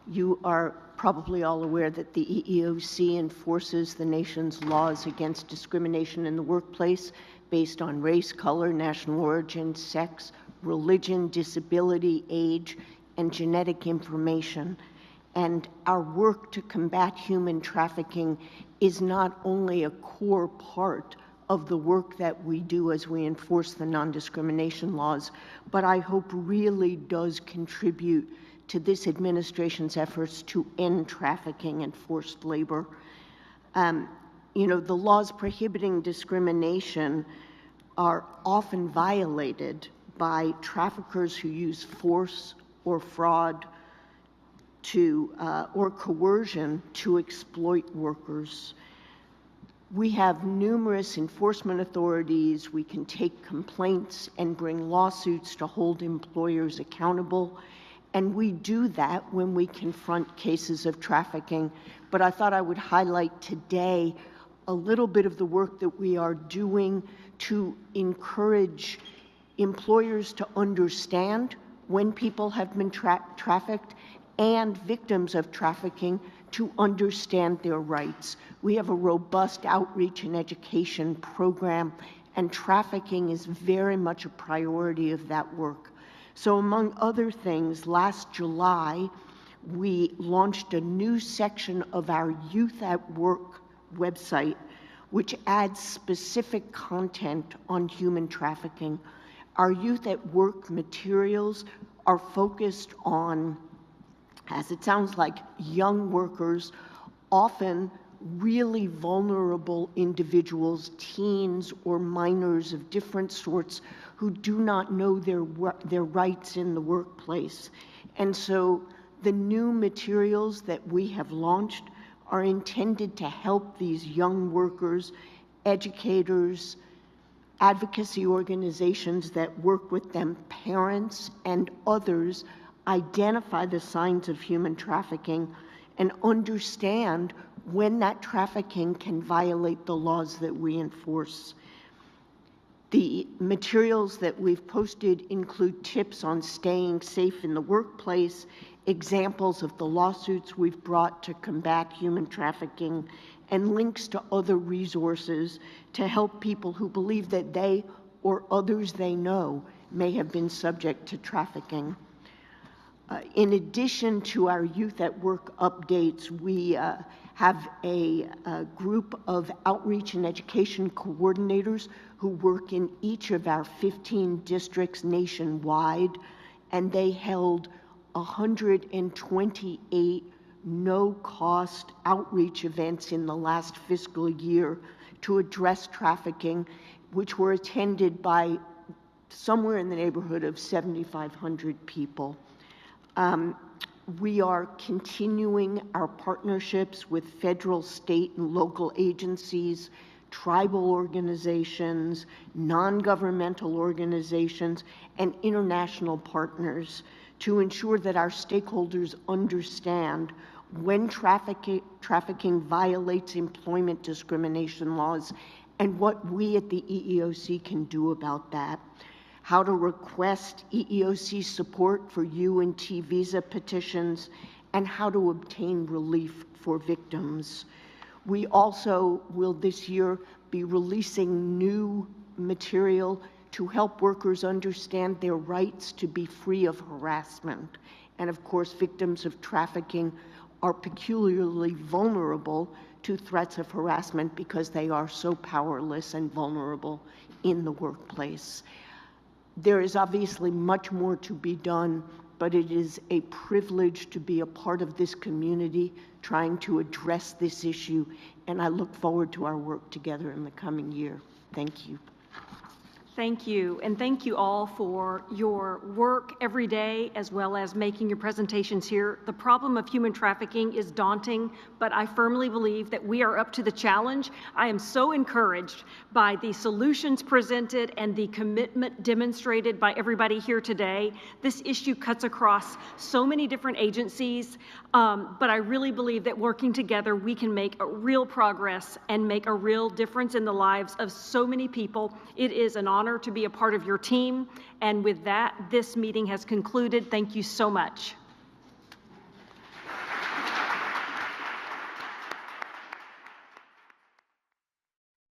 You are probably all aware that the EEOC enforces the nation's laws against discrimination in the workplace based on race, color, national origin, sex, religion, disability, age, and genetic information. And our work to combat human trafficking is not only a core part of the work that we do as we enforce the non-discrimination laws, but I hope really does contribute to this administration's efforts to end trafficking and forced labor. You know, the laws prohibiting discrimination are often violated by traffickers who use force or fraud or coercion to exploit workers. We have numerous enforcement authorities. We can take complaints and bring lawsuits to hold employers accountable. And we do that when we confront cases of trafficking. But I thought I would highlight today a little bit of the work that we are doing to encourage employers to understand when people have been trafficked and victims of trafficking to understand their rights. We have a robust outreach and education program, and trafficking is very much a priority of that work. So among other things, last July, we launched a new section of our Youth at Work website, which adds specific content on human trafficking. Our Youth at Work materials are focused on, as it sounds like, young workers, often really vulnerable individuals, teens or minors of different sorts, who do not know their rights in the workplace. And so the new materials that we have launched are intended to help these young workers, educators, advocacy organizations that work with them, parents and others, identify the signs of human trafficking and understand when that trafficking can violate the laws that we enforce. The materials that we've posted include tips on staying safe in the workplace, examples of the lawsuits we've brought to combat human trafficking, and links to other resources to help people who believe that they or others they know may have been subject to trafficking. In addition to our Youth at Work updates, we have a group of outreach and education coordinators who work in each of our 15 districts nationwide, and they held 128 no-cost outreach events in the last fiscal year to address trafficking, which were attended by somewhere in the neighborhood of 7,500 people. We are continuing our partnerships with federal, state, and local agencies, tribal organizations, non-governmental organizations, and international partners to ensure that our stakeholders understand when trafficking violates employment discrimination laws and what we at the EEOC can do about that, how to request EEOC support for U&T visa petitions, and how to obtain relief for victims. We also will this year be releasing new material to help workers understand their rights to be free of harassment. And of course, victims of trafficking are peculiarly vulnerable to threats of harassment because they are so powerless and vulnerable in the workplace. There is obviously much more to be done, but it is a privilege to be a part of this community trying to address this issue, and I look forward to our work together in the coming year. Thank you. Thank you, and thank you all for your work every day as well as making your presentations here. The problem of human trafficking is daunting, but I firmly believe that we are up to the challenge. I am so encouraged by the solutions presented and the commitment demonstrated by everybody here today. This issue cuts across so many different agencies, but I really believe that working together we can make a real progress and make a real difference in the lives of so many people. It is an honor to be a part of your team. And with that, this meeting has concluded. Thank you so much.